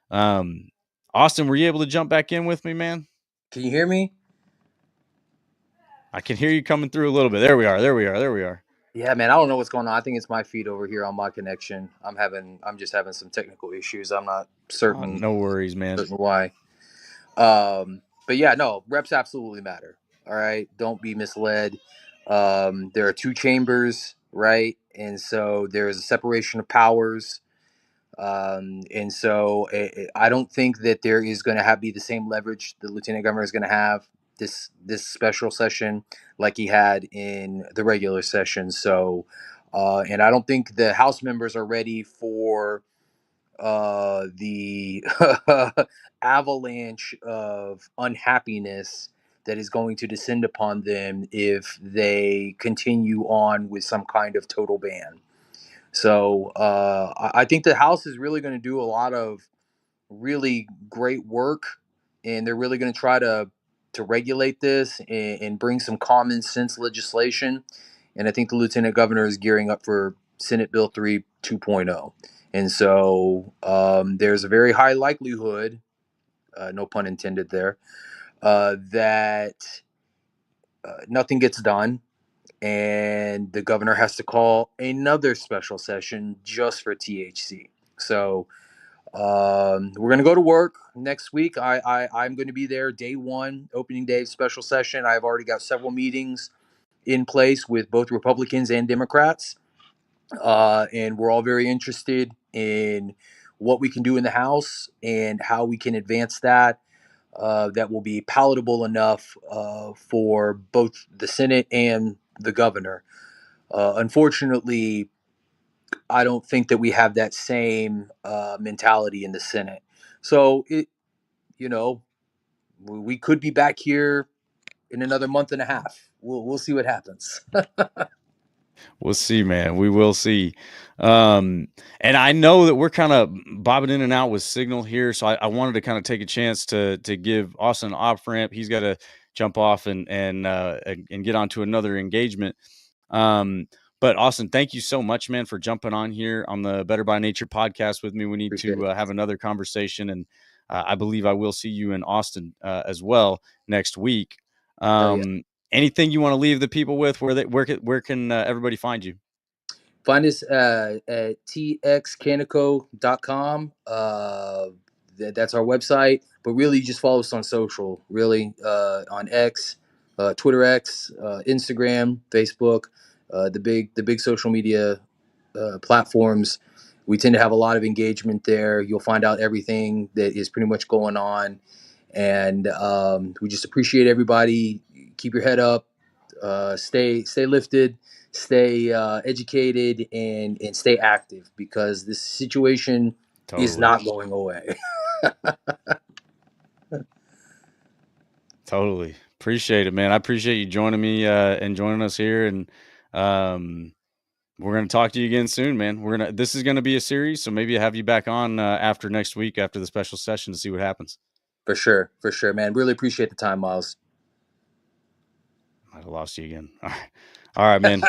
Um, Austin, were you able to jump back in with me, man? Can you hear me? I can hear you coming through a little bit. There we are. There we are. There we are. Yeah, man, I don't know what's going on. I think it's my feed over here on my connection. I'm just having some technical issues. I'm not certain No worries, man. why. But yeah, no, reps absolutely matter. All right, don't be misled. There are two chambers, right? And so there is a separation of powers. And so I don't think that there is going to be the same leverage the lieutenant governor is going to have. this special session like he had in the regular session. So, and I don't think the House members are ready for the avalanche of unhappiness that is going to descend upon them if they continue on with some kind of total ban. So I think the House is really going to do a lot of really great work, and they're really going to try to regulate this and bring some common sense legislation. And I think the lieutenant governor is gearing up for Senate Bill 3 2.0. And so there's a very high likelihood, no pun intended there, that nothing gets done, and the governor has to call another special session just for THC. So we're going to go to work next week. I'm going to be there day one, opening day special session. I've already got several meetings in place with both Republicans and Democrats. And we're all very interested in what we can do in the House and how we can advance that. That will be palatable enough for both the Senate and the governor. Unfortunately, I don't think that we have that same mentality in the Senate. So you know, we could be back here in another month and a half. We'll see what happens. We'll see, man. We will see. And I know that we're kind of bobbing in and out with signal here, so I wanted to kind of take a chance to give Austin an off ramp. He's got to jump off and get on to another engagement. But Austin, thank you so much, man, for jumping on here on the Better by Nature podcast with me. We need Appreciate to it. have another conversation, and I believe I will see you in Austin as well next week. Hell yeah. Anything you want to leave the people with? Where can everybody find you? Find us at txcanico.com. That's our website. But really, just follow us on social. Really, on X, Twitter X, Instagram, Facebook, the big social media platforms. We tend to have a lot of engagement there. You'll find out everything that is pretty much going on, and we just appreciate everybody. Keep your head up. Stay lifted, stay educated, and stay active, because this situation is Totally. not going away. Totally. Appreciate it, man. I appreciate you joining me and joining us here. And we're going to talk to you again soon, man. This is going to be a series, so maybe I'll have you back on after next week, after the special session, to see what happens. For sure, man. Really appreciate the time, Miles. I lost you again. All right, man.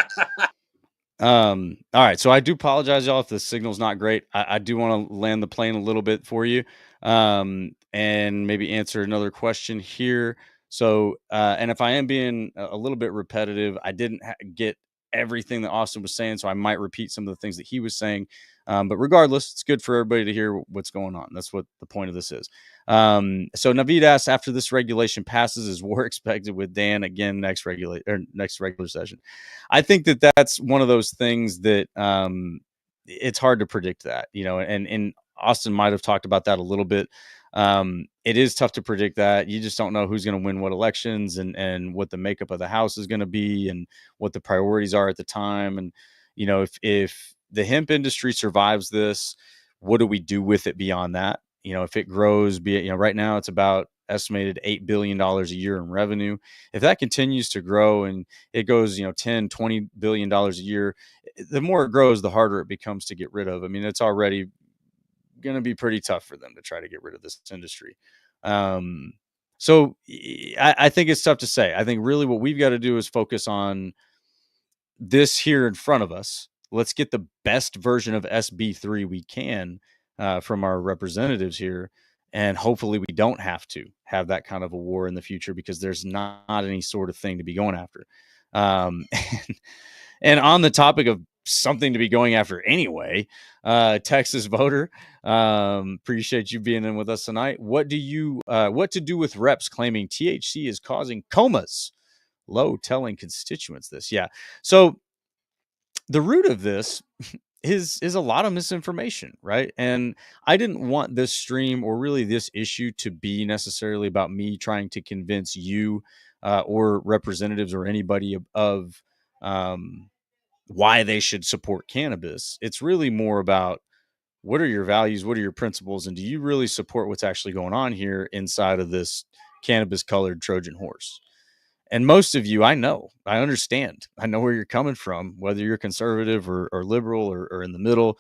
All right. So I do apologize, y'all, if the signal's not great. I do want to land the plane a little bit for you, and maybe answer another question here. So, and if I am being a little bit repetitive, I didn't get everything that Austin was saying, so I might repeat some of the things that he was saying. But regardless, it's good for everybody to hear what's going on. That's what the point of this is. So Naveed asks, after this regulation passes, is war expected with Dan again next regular session? I think that that's one of those things that it's hard to predict that, and Austin might have talked about that a little bit. It is tough to predict that. You just don't know who's going to win what elections, and what the makeup of the House is going to be, and what the priorities are at the time. And, if the hemp industry survives this, what do we do with it beyond that? If it grows, right now it's about estimated $8 billion a year in revenue. If that continues to grow and it goes, 10, $20 billion a year, the more it grows, the harder it becomes to get rid of. I mean, it's already going to be pretty tough for them to try to get rid of this industry. So I think it's tough to say. I think really what we've got to do is focus on this here in front of us. Let's get the best version of SB3 we can from our representatives here. And hopefully we don't have to have that kind of a war in the future, because there's not any sort of thing to be going after. And, and on the topic of something to be going after anyway, Texas voter, appreciate you being in with us tonight. What to do with reps claiming THC is causing comas? Low telling constituents this. Yeah. So the root of this is a lot of misinformation, right? And I didn't want this stream or really this issue to be necessarily about me trying to convince you or representatives or anybody of um, why they should support cannabis. It's really more about what are your values, what are your principles, and do you really support what's actually going on here inside of this cannabis colored Trojan horse? And most of you, I know, I understand, I know where you're coming from, whether you're conservative or liberal or in the middle.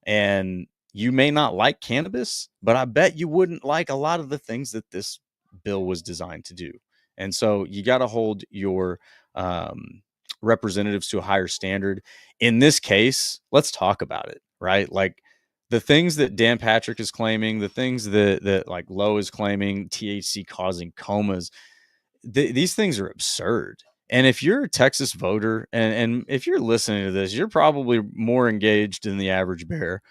And you may not like cannabis, but I bet you wouldn't like a lot of the things that this bill was designed to do. And so you got to hold your representatives to a higher standard. In this case, let's talk about it, right? Like the things that Dan Patrick is claiming, the things that like Lowe is claiming, THC causing comas, these things are absurd. And if you're a Texas voter and if you're listening to this, you're probably more engaged than the average bear.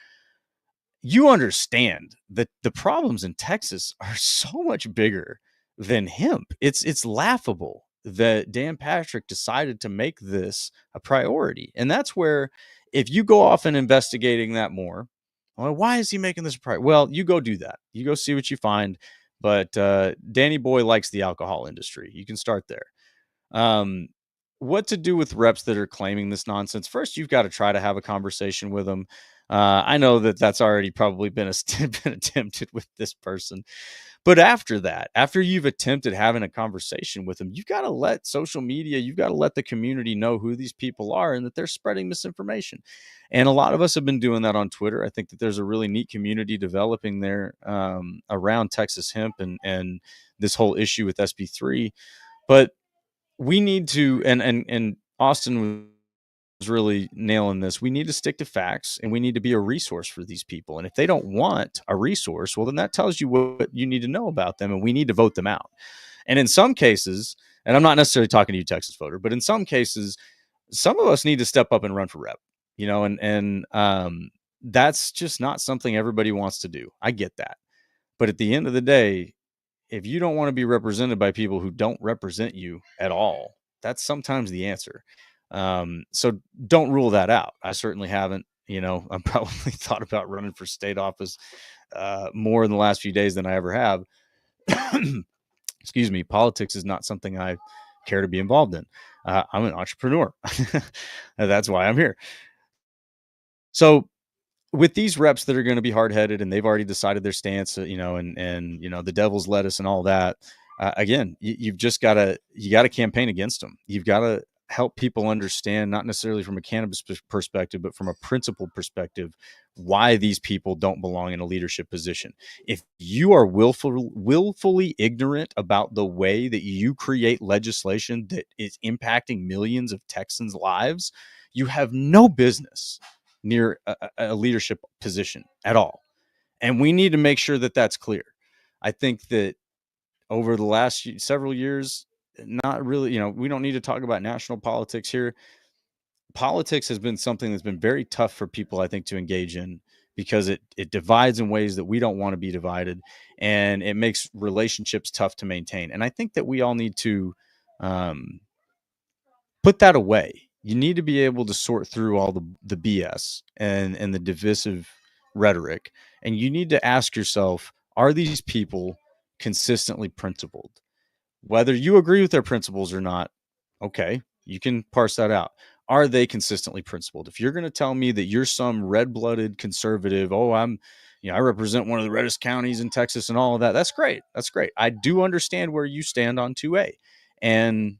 You understand that the problems in Texas are so much bigger than hemp. It's laughable that Dan Patrick decided to make this a priority. And that's where if you go off and investigating that more, well, why is he making this a priority? Well, you go do that. You go see what you find. But Danny Boy likes the alcohol industry. You can start there. Um, what to do with reps that are claiming this nonsense? First, you've got to try to have a conversation with them. I know that that's already probably been been attempted with this person, but after that, after you've attempted having a conversation with them, you've got to let social media, you've got to let the community know who these people are and that they're spreading misinformation. And a lot of us have been doing that on Twitter. I think that there's a really neat community developing there around Texas hemp and this whole issue with SB3. But we need to, and Austin was really nailing this. We need to stick to facts and we need to be a resource for these people. And if they don't want a resource, well, then that tells you what you need to know about them and we need to vote them out. And in some cases, and I'm not necessarily talking to you, Texas voter, but in some cases, some of us need to step up and run for rep, and that's just not something everybody wants to do. I get that. But at the end of the day, if you don't want to be represented by people who don't represent you at all, that's sometimes the answer. So don't rule that out. I certainly haven't. I'm probably thought about running for state office more in the last few days than I ever have. Excuse me. Politics is not something I care to be involved in. I'm an entrepreneur. That's why I'm here. So with these reps that are going to be hard-headed and they've already decided their stance, and the devil's lettuce and all that, again, you've just got to campaign against them. You've got to help people understand, not necessarily from a cannabis perspective, but from a principled perspective, why these people don't belong in a leadership position. If you are willfully ignorant about the way that you create legislation that is impacting millions of Texans' lives, you have no business near a leadership position at all. And we need to make sure that that's clear. I think that over the last several years, not really, we don't need to talk about national politics here. Politics has been something that's been very tough for people, I think, to engage in because it divides in ways that we don't want to be divided, and it makes relationships tough to maintain. And I think that we all need to put that away. You need to be able to sort through all the BS and the divisive rhetoric. And you need to ask yourself, are these people consistently principled? Whether you agree with their principles or not, okay, you can parse that out. Are they consistently principled? If you're going to tell me that you're some red-blooded conservative, I represent one of the reddest counties in Texas and all of that, that's great. That's great. I do understand where you stand on 2A. And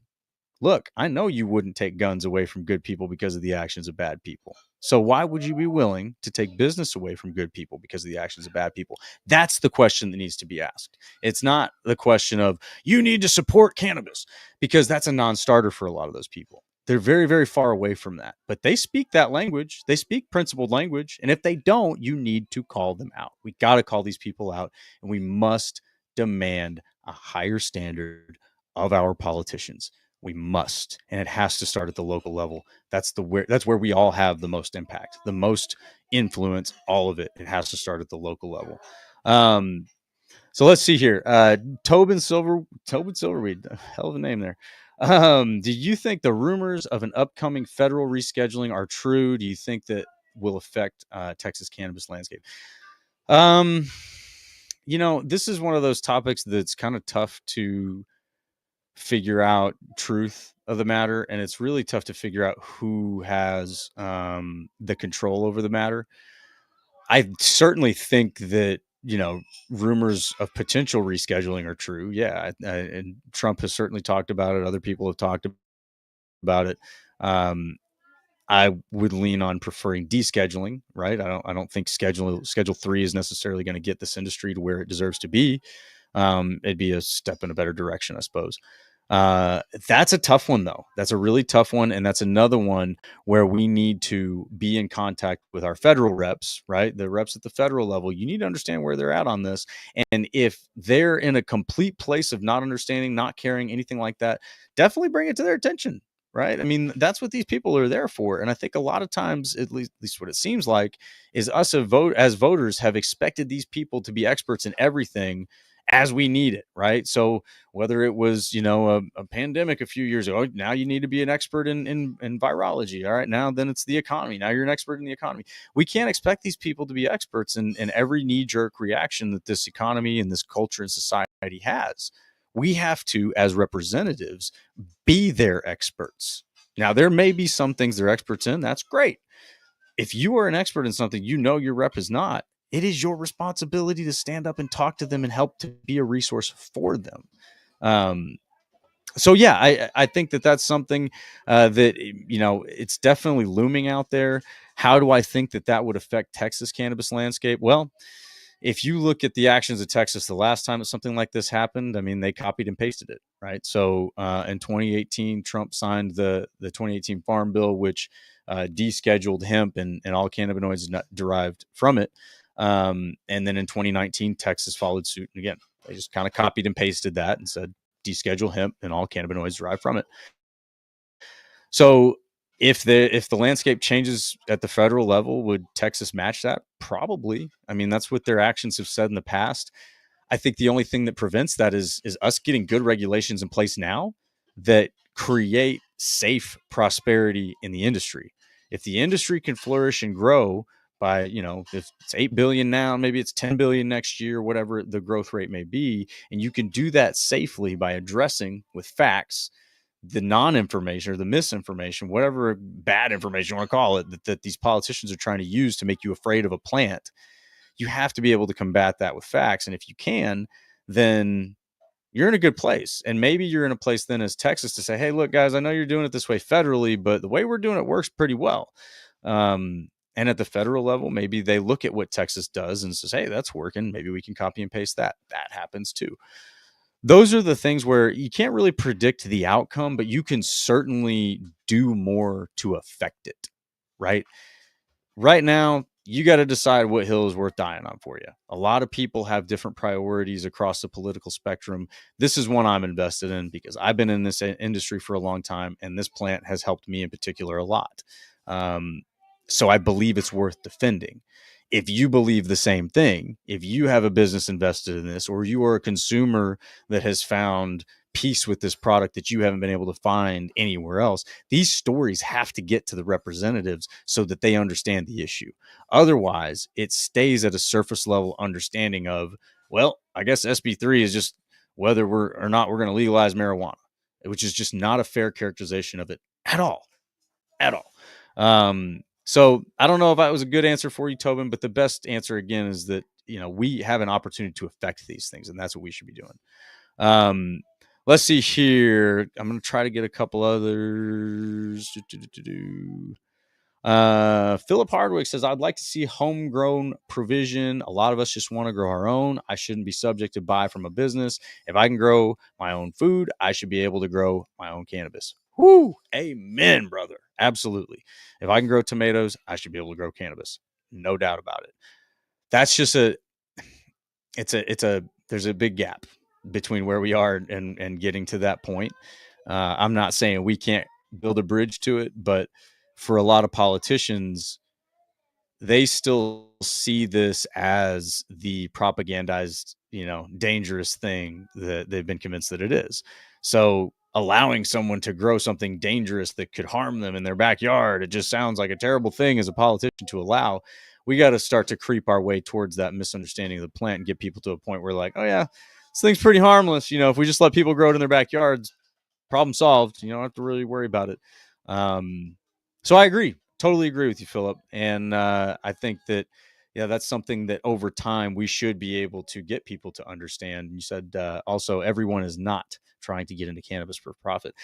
look, I know you wouldn't take guns away from good people because of the actions of bad people. So why would you be willing to take business away from good people because of the actions of bad people? That's the question that needs to be asked. It's not the question of you need to support cannabis, because that's a non-starter for a lot of those people. They're very, very far away from that, but they speak that language. They speak principled language. And if they don't, you need to call them out. We got to call these people out, and we must demand a higher standard of our politicians. We must, and it has to start at the local level. That's where we all have the most impact, the most influence, all of it. It has to start at the local level. So let's see here. Tobin Silverweed, hell of a name there. Do you think the rumors of an upcoming federal rescheduling are true? Do you think that will affect Texas cannabis landscape. This is one of those topics that's kind of tough to figure out truth of the matter, and it's really tough to figure out who has the control over the matter. I certainly think that rumors of potential rescheduling are true. Yeah, and Trump has certainly talked about it. Other people have talked about it. I would lean on preferring descheduling. Right. I don't think Schedule 3 is necessarily going to get this industry to where it deserves to be. It'd be a step in a better direction, I suppose. That's a tough one, though. That's a really tough one. And that's another one where we need to be in contact with our federal reps, right? The reps at the federal level. You need to understand where they're at on this. And if they're in a complete place of not understanding, not caring, anything like that, definitely bring it to their attention. Right. I mean, that's what these people are there for. And I think a lot of times, at least what it seems like, is us as voters have expected these people to be experts in everything as we need it. Right. So whether it was, a pandemic a few years ago, now you need to be an expert in virology. All right. Now, then it's the economy. Now you're an expert in the economy. We can't expect these people to be experts in every knee jerk reaction that this economy and this culture and society has. We have to, as representatives, be their experts. Now, there may be some things they're experts in. That's great. If you are an expert in something your rep is not, it is your responsibility to stand up and talk to them and help to be a resource for them. So yeah, I think that's something that it's definitely looming out there. How do I think that would affect Texas cannabis landscape? Well, if you look at the actions of Texas the last time that something like this happened, I mean, they copied and pasted it, right? So in 2018, Trump signed the 2018 Farm Bill, which descheduled hemp and all cannabinoids derived from it. And then in 2019, Texas followed suit. And again, they just kind of copied and pasted that and said, deschedule hemp and all cannabinoids derived from it. So if the landscape changes at the federal level, would Texas match that? Probably. I mean, that's what their actions have said in the past. I think the only thing that prevents that is us getting good regulations in place now that create safe prosperity in the industry. If the industry can flourish and grow by, if it's 8 billion now, maybe it's 10 billion next year, whatever the growth rate may be, and you can do that safely by addressing with facts the non-information or the misinformation, whatever bad information you want to call it, that these politicians are trying to use to make you afraid of a plant. You have to be able to combat that with facts. And if you can, then you're in a good place. And maybe you're in a place then as Texas to say, hey, look, guys, I know you're doing it this way federally, but the way we're doing it works pretty well. And at the federal level, maybe they look at what Texas does and says, hey, that's working. Maybe we can copy and paste that. That happens too. Those are the things where you can't really predict the outcome, but you can certainly do more to affect it, right? Right now, you got to decide what hill is worth dying on for you. A lot of people have different priorities across the political spectrum. This is one I'm invested in because I've been in this industry for a long time, and this plant has helped me in particular a lot. So I believe it's worth defending. If you believe the same thing, if you have a business invested in this, or you are a consumer that has found peace with this product that you haven't been able to find anywhere else, these stories have to get to the representatives so that they understand the issue. Otherwise, it stays at a surface level understanding of, well, I guess SB3 is just whether we're going to legalize marijuana, which is just not a fair characterization of it at all. So I don't know if that was a good answer for you, Tobin, but the best answer again is that, we have an opportunity to affect these things, and that's what we should be doing. Let's see here. I'm going to try to get a couple others. Philip Hardwick says, I'd like to see homegrown provision. A lot of us just want to grow our own. I shouldn't be subject to buy from a business. If I can grow my own food, I should be able to grow my own cannabis. Whoo! Amen, brother. Absolutely. If I can grow tomatoes, I should be able to grow cannabis. No doubt about it. That's just there's a big gap between where we are and getting to that point. I'm not saying we can't build a bridge to it, but for a lot of politicians, they still see this as the propagandized, dangerous thing that they've been convinced that it is. So allowing someone to grow something dangerous that could harm them in their backyard. It just sounds like a terrible thing as a politician to allow. We got to start to creep our way towards that misunderstanding of the plant and get people to a point where like, oh yeah, this thing's pretty harmless. If we just let people grow it in their backyards, problem solved. You don't have to really worry about it. So I agree. Totally agree with you, Philip. And I think that, yeah, that's something that over time we should be able to get people to understand. You said also everyone is not trying to get into cannabis for profit.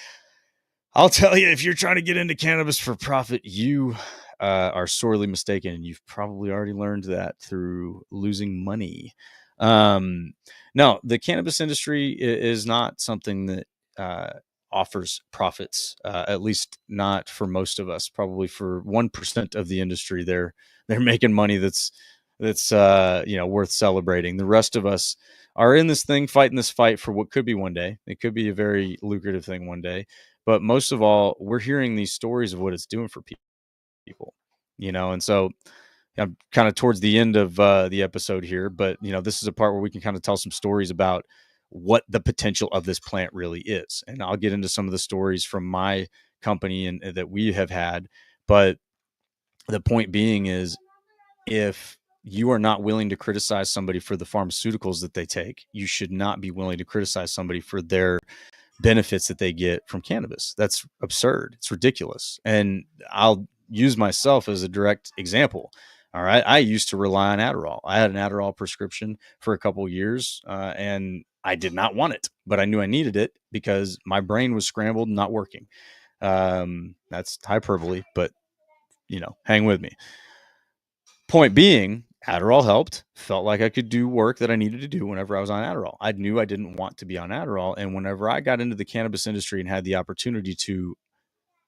I'll tell you, if you're trying to get into cannabis for profit, you are sorely mistaken. And you've probably already learned that through losing money. No, the cannabis industry is not something that offers profits, at least not for most of us. Probably for 1% of the industry, they're making money that's worth celebrating. The rest of us are in this thing, fighting this fight for what could be one day. It could be a very lucrative thing one day. But most of all, we're hearing these stories of what it's doing for people, and so I'm kind of towards the end of the episode here, but this is a part where we can kind of tell some stories about what the potential of this plant really is. And I'll get into some of the stories from my company and that we have had. But the point being is, if you are not willing to criticize somebody for the pharmaceuticals that they take, you should not be willing to criticize somebody for their benefits that they get from cannabis. That's absurd. It's ridiculous. And I'll use myself as a direct example. All right. I used to rely on Adderall. I had an Adderall prescription for a couple of years, and I did not want it, but I knew I needed it because my brain was scrambled and not working. That's hyperbole, but hang with me. Point being, Adderall helped. Felt like I could do work that I needed to do whenever I was on Adderall. I knew I didn't want to be on Adderall. And whenever I got into the cannabis industry and had the opportunity to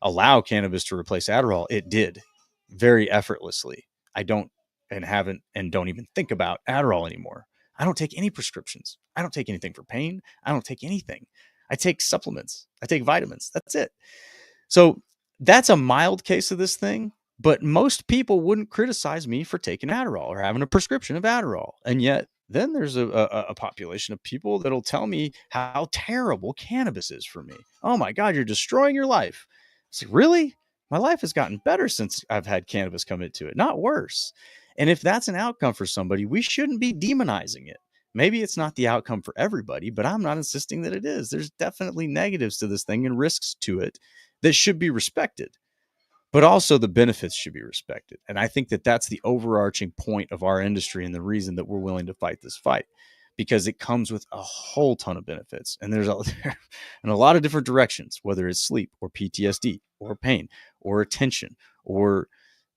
allow cannabis to replace Adderall, it did very effortlessly. I don't and haven't and don't even think about Adderall anymore. I don't take any prescriptions. I don't take anything for pain. I don't take anything. I take supplements. I take vitamins. That's it. So that's a mild case of this thing. But most people wouldn't criticize me for taking Adderall or having a prescription of Adderall. And yet then there's a population of people that'll tell me how terrible cannabis is for me. Oh my God, you're destroying your life. It's like, really? My life has gotten better since I've had cannabis come into it, not worse. And if that's an outcome for somebody, we shouldn't be demonizing it. Maybe it's not the outcome for everybody, but I'm not insisting that it is. There's definitely negatives to this thing and risks to it that should be respected. But also the benefits should be respected. And I think that that's the overarching point of our industry and the reason that we're willing to fight this fight, because it comes with a whole ton of benefits. And there's in a lot of different directions, whether it's sleep or PTSD or pain or attention or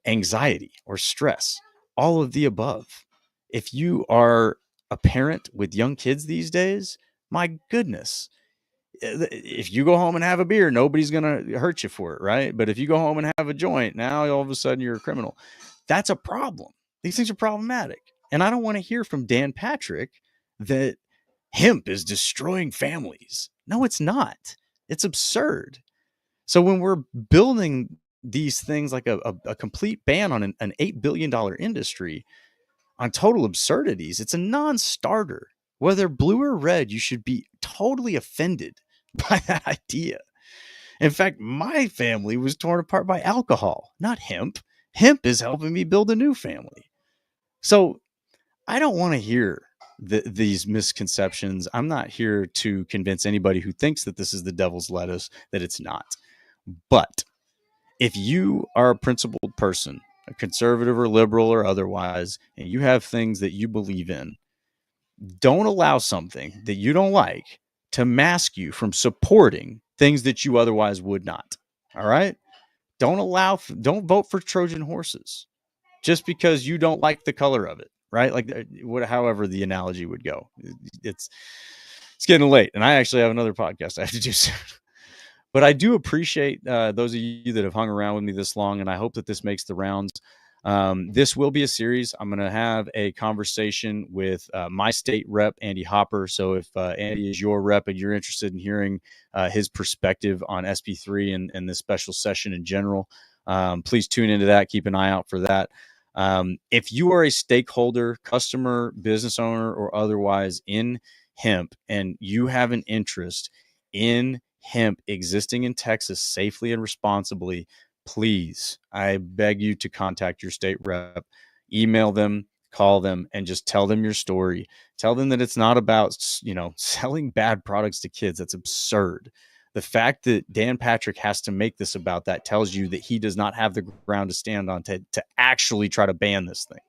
anxiety or stress, all of the above. If you are a parent with young kids these days, my goodness, if you go home and have a beer, nobody's going to hurt you for it, right? But if you go home and have a joint, now all of a sudden you're a criminal. That's a problem. These things are problematic. And I don't want to hear from Dan Patrick that hemp is destroying families. No, it's not. It's absurd. So when we're building these things like a complete ban on an $8 billion industry on total absurdities, it's a non-starter. Whether blue or red, you should be totally offended by that idea. In fact, my family was torn apart by alcohol, not hemp. Hemp is helping me build a new family. So I don't want to hear these misconceptions. I'm not here to convince anybody who thinks that this is the devil's lettuce that it's not. But if you are a principled person, a conservative or liberal or otherwise, and you have things that you believe in, don't allow something that you don't like to mask you from supporting things that you otherwise would not. All right. Don't vote for Trojan horses just because you don't like the color of it. Right. Like however the analogy would go. It's getting late. And I actually have another podcast I have to do soon. But I do appreciate those of you that have hung around with me this long. And I hope that this makes the rounds. This will be a series. I'm going to have a conversation with my state rep, Andy Hopper. So if Andy is your rep and you're interested in hearing his perspective on SB3 and this special session in general, please tune into that. Keep an eye out for that. If you are a stakeholder, customer, business owner, or otherwise in hemp, and you have an interest in hemp existing in Texas safely and responsibly, please, I beg you to contact your state rep, email them, call them, and just tell them your story. Tell them that it's not about, selling bad products to kids. That's absurd. The fact that Dan Patrick has to make this about that tells you that he does not have the ground to stand on to actually try to ban this thing.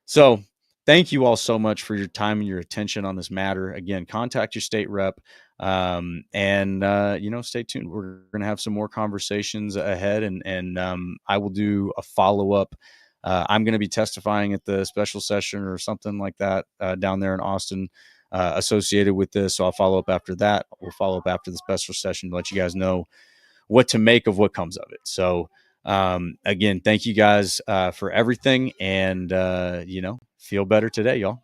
So thank you all so much for your time and your attention on this matter. Again, contact your state rep, and stay tuned. We're going to have some more conversations ahead, and I will do a follow-up. I'm going to be testifying at the special session or something like that down there in Austin associated with this. So I'll follow up after that. We'll follow up after the special session to let you guys know what to make of what comes of it. So again, thank you guys for everything, and feel better today, y'all.